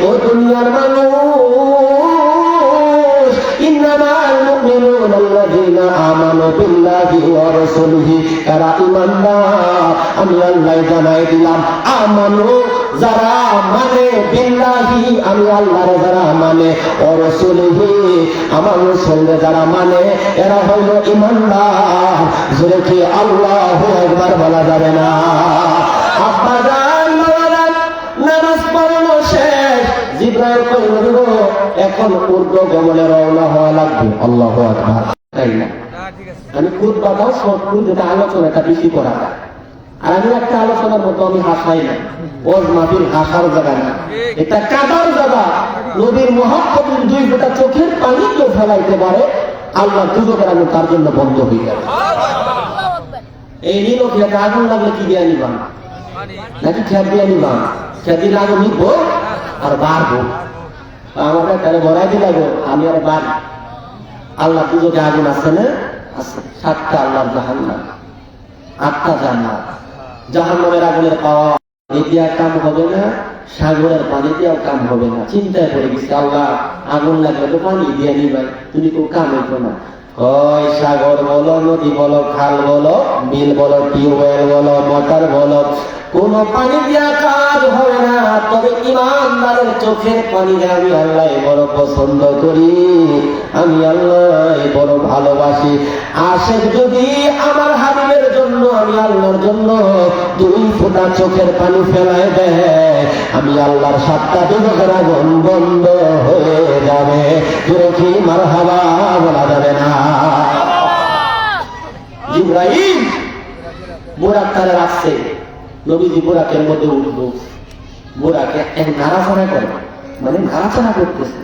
A: ও দুনিয়ার মানুষ, ইন্নামাল মুমিনুনা আল্লাযীনা আমানু বিল্লাহি ওয়া রাসূলিহি। কারা ঈমানদার আমি আল্লাহ জানাই দিলাম। আমানু যারা মানে, বিল্লাহি আমি আল্লাহর যারা মানে, ও রাসূলিহি আমার রাসূলকে যারা মানে, এরা হইল ঈমানদার। জোরে কি আল্লাহু আকবার বলা যাবে না? আব্বা জান মাওলানা নামাজ পড়ানো শেষ, জিবরাইল কইল এখন উর্দু গমনে রওনা হওয়া লাগবে। আল্লাহু আকবার। তাই না? আমি খুতবাটা শর্ট যেটা আলোচনাটা বেশি করা যায়। আর আমি একটা আলোচনার মতো আমি হাসাই না, ওয়াজ মাহফিল হাসার জায়গা না, এটা কাদার জায়গা। নবীর মহব্বতের 2 ফোঁটা চোখের পানি কেউ ফেলাইতে পারে, আল্লাহ দুজকের আগুন তার জন্য বন্ধ হয়ে যাবে। এই নীল খেতে আগুন লাগলে কি দিয়ে নিবা? নাকি খেত দিয়ে নিবা? খেত দিলে আগুন নিবো আর বাড়বো। আমাকে তাহলে ভরাই দিলে আমি আর বাড়। আল্লাহ দুজকে আগুন আছে না? আছে। 7টা আল্লাহর জাহান্নাম, 8টা জান্নাত। জাহান্নামের আগুনের পাওয়া দিয়ে কাম হবে না, সাগরের পানি দিয়েও কাম হবে না। চিন্তায় পড়ে গেছে, আল্লাহ আগুন লাগলে তো পানি দিয়ে নিবাই, তুমি কেউ কাম হইতো না। কয় সাগর বলো, নদী বলো, খাল বলো, বিল বলো, টিউবওয়েল বলো, মোটর বলো, কোন পানি দিয়া কাজ হবে না। তবে ঈমানদারের চোখের পানি আমি আল্লাহ বড় পছন্দ করি, আমি আল্লাহ বড় ভালোবাসি। আশেক যদি আমার হাবিবের জন্য, আমি আল্লাহর জন্য 2 ফোঁটা চোখের পানি ফেলায় দেয়, আমি আল্লাহর 7টা দুজকের আগুন বন্ধ হয়ে যাবে। জোরে কি মারহাবা বলা যাবে না? জিবরাইল বুরাক তারে রাখছে, নবীজি বুরাকের মধ্যে উঠলো। বুরাকে এক নাড়াচাড়া করে, মানে নাড়াচাড়া করতেছে।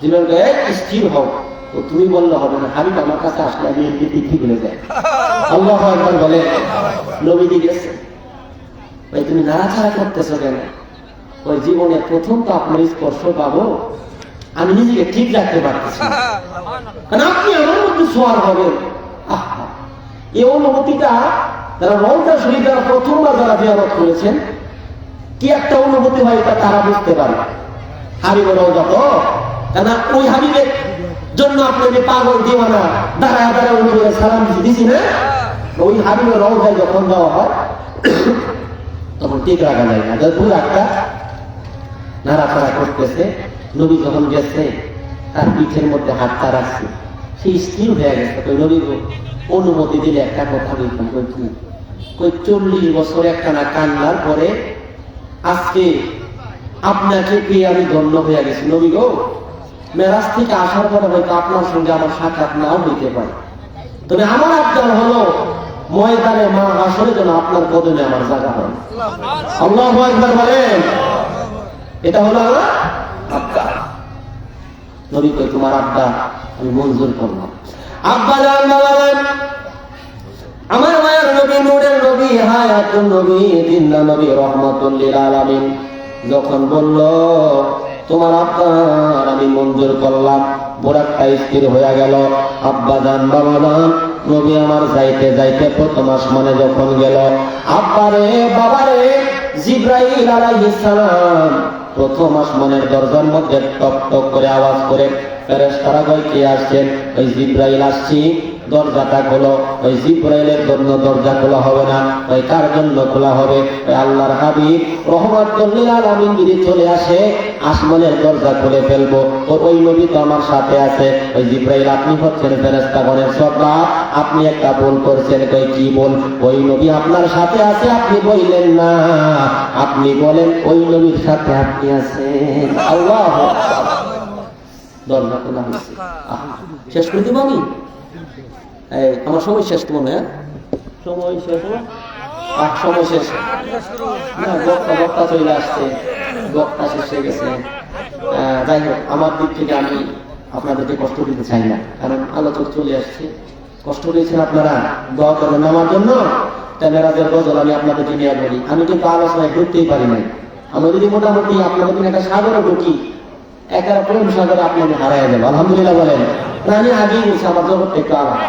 A: জিবরাইল স্থির হও। তো তুমি বললে হবে না, হাবিব আমার কাছে আসলে আমি এমনি ভুলে যাই। আল্লাহু আকবার বলে। নবীজি গেছে, ভাই তুমি নাড়াচাড়া করতেছো কেন? ওই জীবনে প্রথম তো আপনার স্পর্শ পাবো, আমি নিজেকে ঠিক রাখতে পারতেছি না, কারণ আপনি আমার মধ্যে সোয়ার হবেন। এই অনুভূতিটা যারা রওজা শরীফ যারা প্রথমবার যারা জিয়ারত করেছেন, কি একটা অনুভূতি হয় এটা তারা বুঝতে পারে। হাবিবের রওজা তো, কেন ওই হাবিবের জন্য আপনাকে পাগল দিওয়ানা দাঁড়ায় দাঁড়ায় অনুভূতি সালাম দিছি না। ওই হাবিবের রওজায় যখন যাওয়া হয় তখন ঠিক রাখা যায় না, দূর একটা নাড়াচাড়া করতেছে। নবী যখন গেছে তার পিঠের মধ্যে হাতটা রাখছে, সেই স্থির হয়ে গেছে। তো নবী অনুমতি দিলে একটা কথা বলতাম, কই 40 বছর একটা না কান্নার পরে আজকে আপনাকে পেয়ে আমি ধন্য হয়ে গেছি। নবী গো, মেরাজ থেকে আসার পরে হয়তো আপনার সঙ্গে আমার সাক্ষাৎ নাও হইতে পারে, তবে আমার আবদার হলো ময়দানে মা আসলে যেন আপনার কদমে আমার জায়গা হয়। আল্লাহু আকবার বলেন। এটা হলো আমার আবদার। নবী কই তোমার আবদার আমি মঞ্জুর করলাম। আব্বা জান বলেন, আমার মায়ের নবী, নূরের নবী, হায়াতুন নবী, জিন্দা নবী, রহমাতুল লিল আলামিন যখন বলল তোমার আব্বার আমি মঞ্জুর করলাম, বোরাকটা স্থির হয়ে গেল। আব্বা জান বাবা জান নবী আমার যাইতে যাইতে প্রথম আসমানে যখন গেল, আব্বারে বাবারে জিবরাইল আলাইহিস সালাম প্রথম আসমানের দরজার মধ্যে টক টক করে আওয়াজ করে ফেরেশতারা কই কে আসছেন? ওই জিবরাইল আসছি, দরজাটা খোলো। ওই জিবরাইলের জন্য দরজা খোলা হবে না, ওই কার জন্য খোলা হবে? ওই আল্লাহর হাবিব রহমাতুল লিল আলামিন যদি চলে আসে আসমানের দরজা খুলে ফেলবো। ওই নবী তো আমার সাথে আছে। ওই জিবরাইল আপনি হচ্ছেন ফেরেশতাগণের সর্দার, আপনি একটা ভুল করছেন। কই কি বল? ওই নবী আপনার সাথে আছে, আপনি বললেন না, আপনি বলেন ওই নবীর সাথে আপনি আছেন। আল্লাহু আকবার। দরজা খোলা হয়েছে। শেষ করে দিব আমি? আমার সময় শেষ তো মনে হয়, সময় শেষ, সময় শেষ না, বক্তা চলে আসছে, বক্তা শেষ হয়ে গেছে। যাই হোক, আমার দিক থেকে আমি আপনাদেরকে কষ্ট দিতে চাই না, কারণ আলোচক চলে আসছে। কষ্ট পেয়েছেন আপনারা, দোয়া করবেন আমার জন্য। মেরাজের গজল আমি আপনাদেরকে নিয়ে বলি, আমি কিন্তু আলোচনায় ঢুকতেই পারি নাই। আমরা যদি মোটামুটি আপনাদের একটা সাগরে ঢুকি, একা প্রেম সাগরে আপনি আমি হারাই যাবো। আলহামদুলিল্লাহ বলেন। আমি আগেই বলছি আমার জগৎ একটু আলাদা।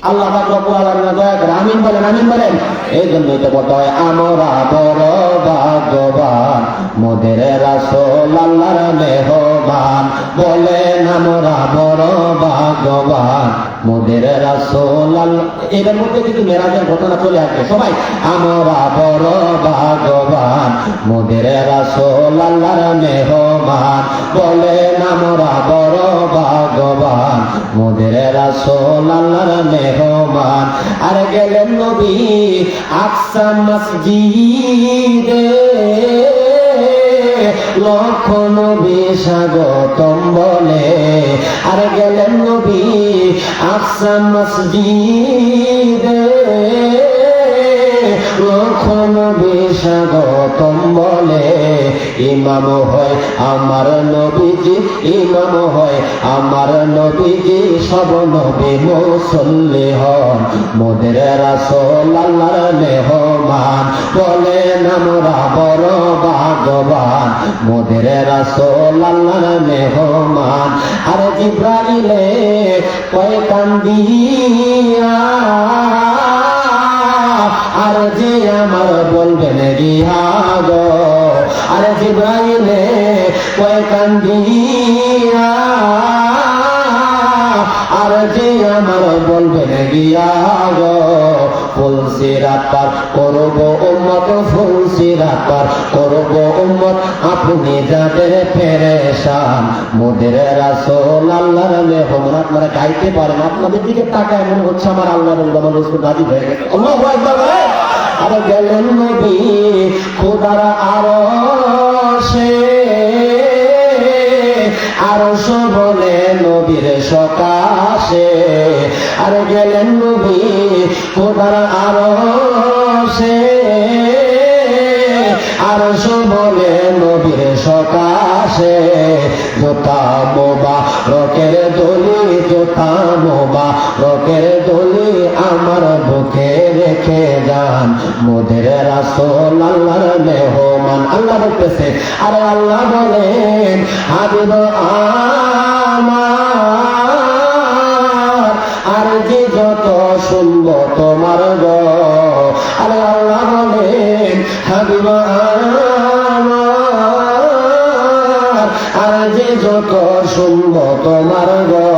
A: আল্লাহ পাক রব্বুল আলামিন দয়া করে আমিন বলেন, আমিন বলেন। এই জন্যই তো বলতে হয় আমরা বড় ভাগ্যবান, মোদের রাসূল আল্লাহর মেহমান। বলেন আমরা বড় ভাগ্যবান, মোদের রাসূল আল্লাহ। এর মধ্যে কিন্তু মেরাজের ঘটনা চলে আসবে সবাই। আমরা বড় ভাগ্যবান, মোদের রাসূল আল্লাহর মেহমান। বলেন আমরা বড় ভাগ্যবান, মোদের রাসূল আল্লাহর মেহমান। আর গেলেন নবী আকসা মসজিদে, লক্ষ নবী স্বাগতম বলে। আর গেলেন নবী আকসা মসজিদে, লক্ষ নবী স্বাগতম বলে। ইমাম হয় আমার নবীজি, ইমাম হয় আমার নবীজি, সব নবী মুসল্লি হন, মোদের রাসূল আল্লাহর মেহমান। বলেন আমরা বড় ভাগ্যবান, মোদের রাসূল আল্লাহর মেহমান। আর জিবরাইলে কয় কান্দিয়া, আর যে আমার বলবেন গিয়া গো। আর জিবরাইলে কয় কান্দিয়া, আর যে আমার বলবেন গিয়া গো। ফুলসিরাত পার করব উম্মত, ফুলসিরাত পার করব উম্মত, আপনি যাদের পেরেশান, মোদের রাসূল আল্লাহর মেহমান। আপনারা গাইতে পারেন, আপনাদের দিকে তাকায় মনে হচ্ছে আমার আল্লাহর রাসূল নাজিল হয়ে গেছে। আল্লাহু আকবার। আর গেলেন নবী খোদার আরশে, আরশ বলে নবীর সকাশে। আর গেলেন নবী খোদার আরশে, আরশ বলে নবীর সকাশে। জোতা মোবারকের দলি, জোতা মোবারকের দলি আমার বুকে রেখে যান, মোদের রাসূল আল্লাহর মেহমান। আল্লাহ বলতেছে, আরে আল্লাহ বলেন হাবিব আমার, আর যে যত শুনবো তোমার গো। আর যে যত শুনবো তোমার গো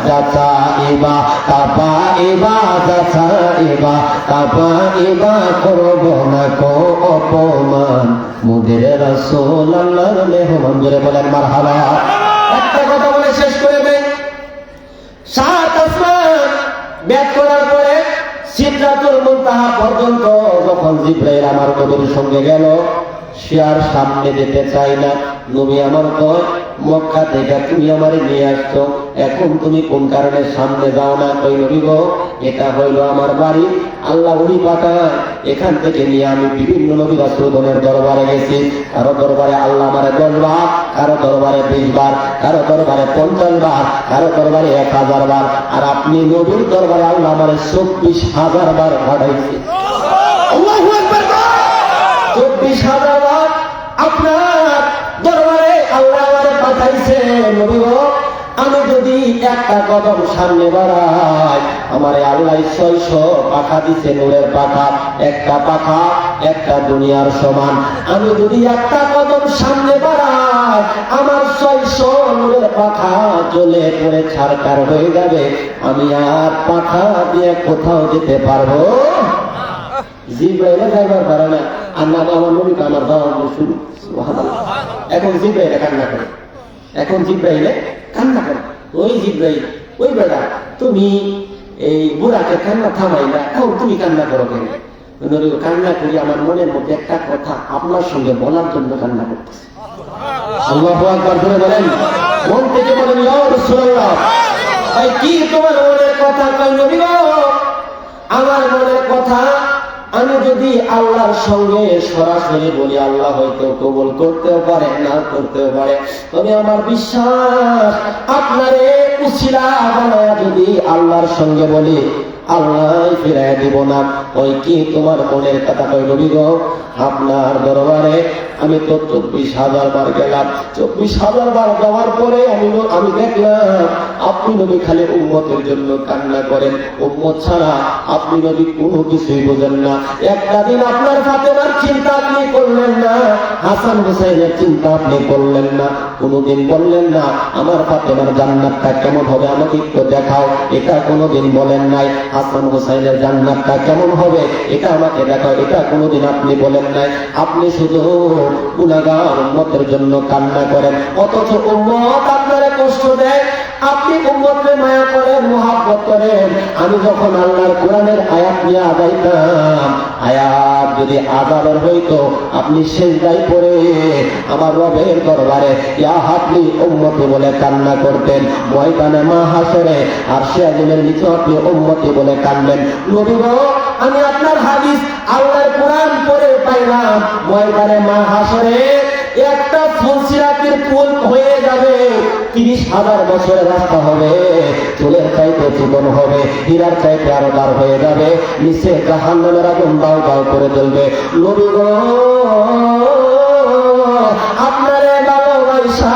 A: যাচা ইবা কাপা ইবা যাচা ইবা কাপা ইবা করব না কো অপমান মুদের রাসূল আল্লাহর মেহমান জোরে বলেন মারহাবা। একটা কথা বলে শেষ করে দেন, সাত আসমান ব্যাট করার পরে সিদরাতুল মুনতাহা পর্যন্ত যখন জিবরাইল আমার নবীর সঙ্গে গেল, সে আর সামনে যেতে চায় না। নবী আমার কয় মক্কা থেকে তুমি আমারে নিয়ে আসছো, এখন তুমি কোন কারণে সামনে যাও না? কই নবী গো এটা হইল আমার বাড়ি, আল্লাহ উনি পাঠায়, এখান থেকে নিয়ে আমি বিভিন্ন নবী রাসূলগণের দরবারে গেছি। কারো দরবারে আল্লাহ আমারে 10 বার, কারো দরবারে 20 বার, কারো দরবারে 50 বার, কারো দরবারে 1000 বার, আর আপনি নবীর দরবারে আল্লাহ আমারে 24,000 বার পাঠাইছে। আল্লাহু আকবার। 24,000 বার আপনার দরবারে আল্লাহ আমারে পাঠাইছে। নবী গো আমি যদি একটা কদম সামনে বাড়াই, আমারে আল্লাহ 600 পাখা দিছে, নূরের পাখা, একটা পাখা একটা দুনিয়ার সমান। আমি যদি একটা কদম সামনে বাড়াই, আমার 600 নূরের পাখা জ্বলে পড়ে ছারখার হয়ে যাবে, আমি আর পাখা দিয়ে কোথাও যেতে পারবো? জিবরাইল যাইবার পারে না, আর না আমার নবী আমার দাওয়াত শুরু। সুবহানাল্লাহ। এখন জিবরাইল কান্না করে, এখন জিবরাইলে কান্না করে। ওই জিবরাইল, ওই বেটা তুমি এই বুড়াকে কান্না থামাই না, এখন তুমি কান্না করো কেন? কান্না করি আমার মনের মধ্যে একটা কথা আপনার সঙ্গে বলার জন্য কান্না করতেছে। আল্লাহু আকবার করে বলেন, মন থেকে বলেন ইয়া রাসূলুল্লাহ, ভাই কি তোমার মনের কথা? কই নবী গো আমার মনের কথা, আমি যদি আল্লাহর সঙ্গে সরাসরি বলি আল্লাহ হয়তো কবুল করতেও পারে, না করতেও পারে, তবে আমার বিশ্বাস আপনারে উসিলা বানায়া যদি আল্লাহর সঙ্গে বলি আল্লাহ ফিরাই দিব না। ওই কি তোমার মনের কথা? কই নবী গো আপনার দরবারে আমি তো 24,000 বার গেলাম, 24,000 বার যাওয়ার পরে আমি দেখলাম আপনি নবী খালি উম্মতের জন্য কান্না করেন, উম্মত ছাড়া আপনি নবী কোনো কিছুই বোঝেন না। একটা দিন আপনার ফাতেমার চিন্তা আপনি করলেন না, হাসান হুসাইনের চিন্তা আপনি করলেন না, কোনোদিন বললেন না আমার ফাতেমার জান্নাতটা কেমন হবে আমাকে একটু দেখাও, এটা কোনোদিন বলেন নাই। হাসান হুসাইনের জান্নাতটা কেমন হবে এটা আমাকে দেখাও, এটা কোনোদিন আপনি বলেন নাই। আপনি শুধু গুনাহগার উম্মতের জন্য কান্না করেন, অথচ উম্মত আপনারে কষ্ট দেয়, আপনি উম্মতকে মায়া করেন, মুহাব্বত করেন। আমি যখন আল্লাহর কোরআনের আয়াত নিয়ে আগাইতাম, আয়াত যদি আযাবের হইতো আপনি সিজদায় পড়ে আমার রবের দরবারে ইয়া হাবলি উম্মতি বলে কান্না করতেন। ময়দানে মাহশরে আরশে আজিমের নিচে আপনি উম্মতি বলে কাঁদলেন। নবী গো আমি আপনার হাদিস আল্লাহর কোরআন পড়ে পাইলাম, ময়দানে মাহশরে একটা ফুলসিরাতের পুল হয়ে যাবে, 30,000 বছরের রাস্তা হবে, চুলের চাইতে জীবন হবে, হীরার চাইতে আরো দার হয়ে যাবে, নিচে জাহান্নামের আগুন দাও দাও করে জ্বলবে। নবী গো আপনারে ভালোবাসা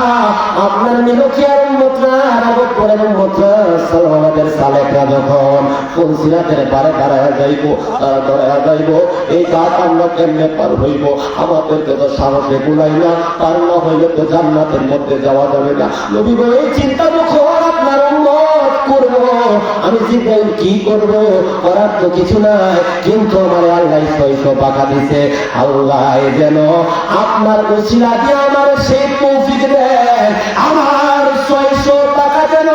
A: আপনার মিলকিয়ার উম্মতরা রাগত করেন, উম্মতরা সালামের সালেকরা যখন ফুলসিরাতের পারে দাঁড়ায় যাইব, তারা দাঁড়ায় যাইব, এই গাছ আমরা কেমনে পার হইব? আমাদেরকে তো সাহসে কুলাই না, পার না হইলে তো জান্নাতের মধ্যে যাওয়া যাবে না। নবী গো এই চিন্তা যখন আপনার উম্মত করবো, আমি জিবরাইল কি করব? করার তো কিছু নাই, কিন্তু আমার আল্লাহ 600 পাখা দিছে। আল্লাহ যেন আপনার উসিলা দিয়ে আমার সেই তৌফিক দেন, আমার 600 টাকা যেন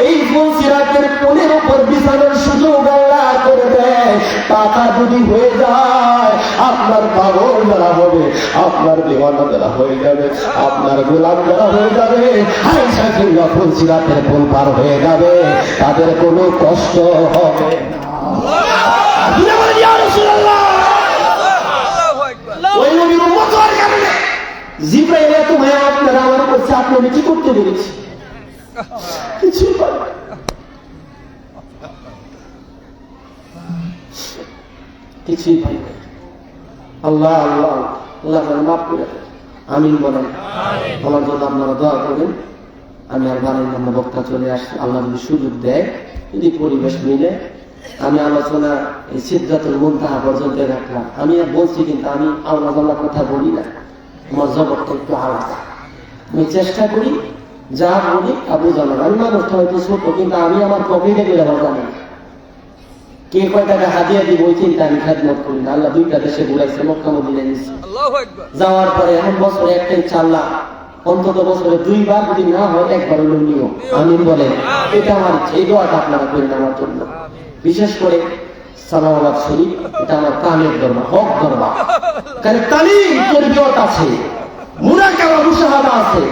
A: এই ফুলসিরাতের পুলের উপর বিছানোর সুযোগ আল্লাহ করে দেয়। টাকা যদি হয়ে যায় আপনার পাগল যারা হবে, আপনার দেওয়ানা যারা হয়ে যাবে, আপনার গোলাম যারা হয়ে যাবে, আয়েশা কিংবা ফুলসিরাতের পুল পার হয়ে যাবে, তাদের কোনো কষ্ট হবে না। ওই নবীর উম্মত হওয়ার কারণে জিবরাইল এত মায়া আপনারা আমার করছে, আপনি আমি কি করতে পেরেছি? কিছু কিছুই পাই না। আল্লাহ আল্লাহ আল্লাহ মাফ করে আমিন বলেন। আমার জন্য আপনারা দোয়া করবেন। আমি আর বাড়ির নাম বক্তা চলে আসছি, আল্লাহ যদি সুযোগ দেয়, যদি পরিবেশ মিলে আমি আলোচনা এই সিদরাতুল মুনতাহা পর্যন্ত রাখলাম। আমি বলছি কিন্তু আমি আল্লাহ আল্লাহ কথা বলি না, আমার জগৎটা একটু আলাদা। আমি চেষ্টা করি যা বলি আপনি জানান। আমি মানুষটা হয়তো ছোট, কিন্তু আমি আমার পকেটে করে আমার জানি কে কয় টাকা হাদিয়া দিব ওই চিন্তা আমি খেদমত করি না। আল্লাহ দুইটা দেশে ঘুরাইছে, মক্কা মদিনায় নিচ্ছে। যাওয়ার পরে এখন বছরে একটা ইনশাআল্লাহ অন্তত বছরে 2 বার, যদি না হয় 1 বার হলেও নিও। আমিন বলে। এটা আমার এই দোয়াটা আপনারা করেন আমার জন্য। বিশেষ করে সালাওয়াত শরীফ, এটা আমার কানের দরবার, হক দরবার। কারণ তালিম তরবিয়ত আছে, মুরাকাবা মুশাহাদা আছে।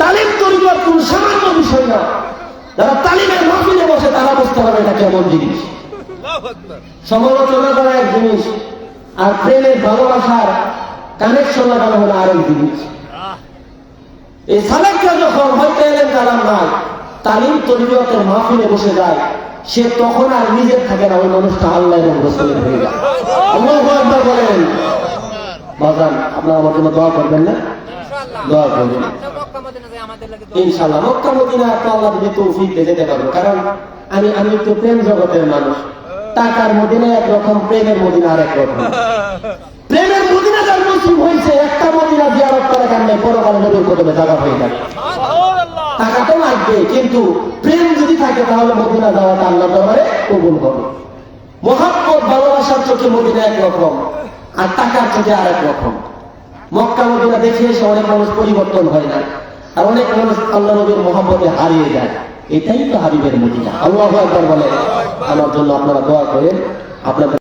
A: তালিম তরবিয়ত কোন সামান্য বিষয় না। যারা তালিমের মাহফিলে বসে তারা বুঝতে পারবে এটা কেমন জিনিস। সমালোচনা করা এক জিনিস, আর প্রেমের ভালোবাসার কানেকশন লাগানো হলো আরেক জিনিস। এই সালাকটা যখন হয়তো এলেন কালাম নাই, তালিম তরবিয়তের মাহফিলে বসে যায়, সে তখন আর নিজের থাকে না, ওই মানুষটা আল্লাহ এবং রাসূলের হয়ে যায়। আল্লাহু আকবার বলেন। বাজান আপনারা আমার জন্য দোয়া করবেন না? দোয়া করবেন ইনশাআল্লাহ। মক্কা মদিনা আল্লাহ যদি তৌফিক দিয়ে যেতে পারবো, কারণ আমি তো প্রেম জগতের মানুষ। টাকার মদিনা একরকম, প্রেমের মদিনা আরেক রকম। প্রেমের মদিনা যার নসিব হয়েছে, একটা মদিনা জিয়ারত করে কারণে পরকালে নবীর কদমে জায়গা হয়ে যাবে। টাকা তো লাগবে, কিন্তু প্রেম যদি থাকে তাহলে মদিনা যাওয়াটা আল্লাহর দরবারে কবুল হবে। মহব্বত ভালোবাসার চোখে মদিনা একরকম, আর টাকার চোখে আরেক রকম। মক্কা মদিনা দেখে এসে অনেক মানুষ পরিবর্তন হয় না, আর অনেক মানুষ আল্লাহ নবীর মহব্বতে হারিয়ে যায়। এটাই তো হাবিবের মদিনা। আল্লাহু আকবার বলে। আমার জন্য আপনারা দোয়া করেন। আপনাদের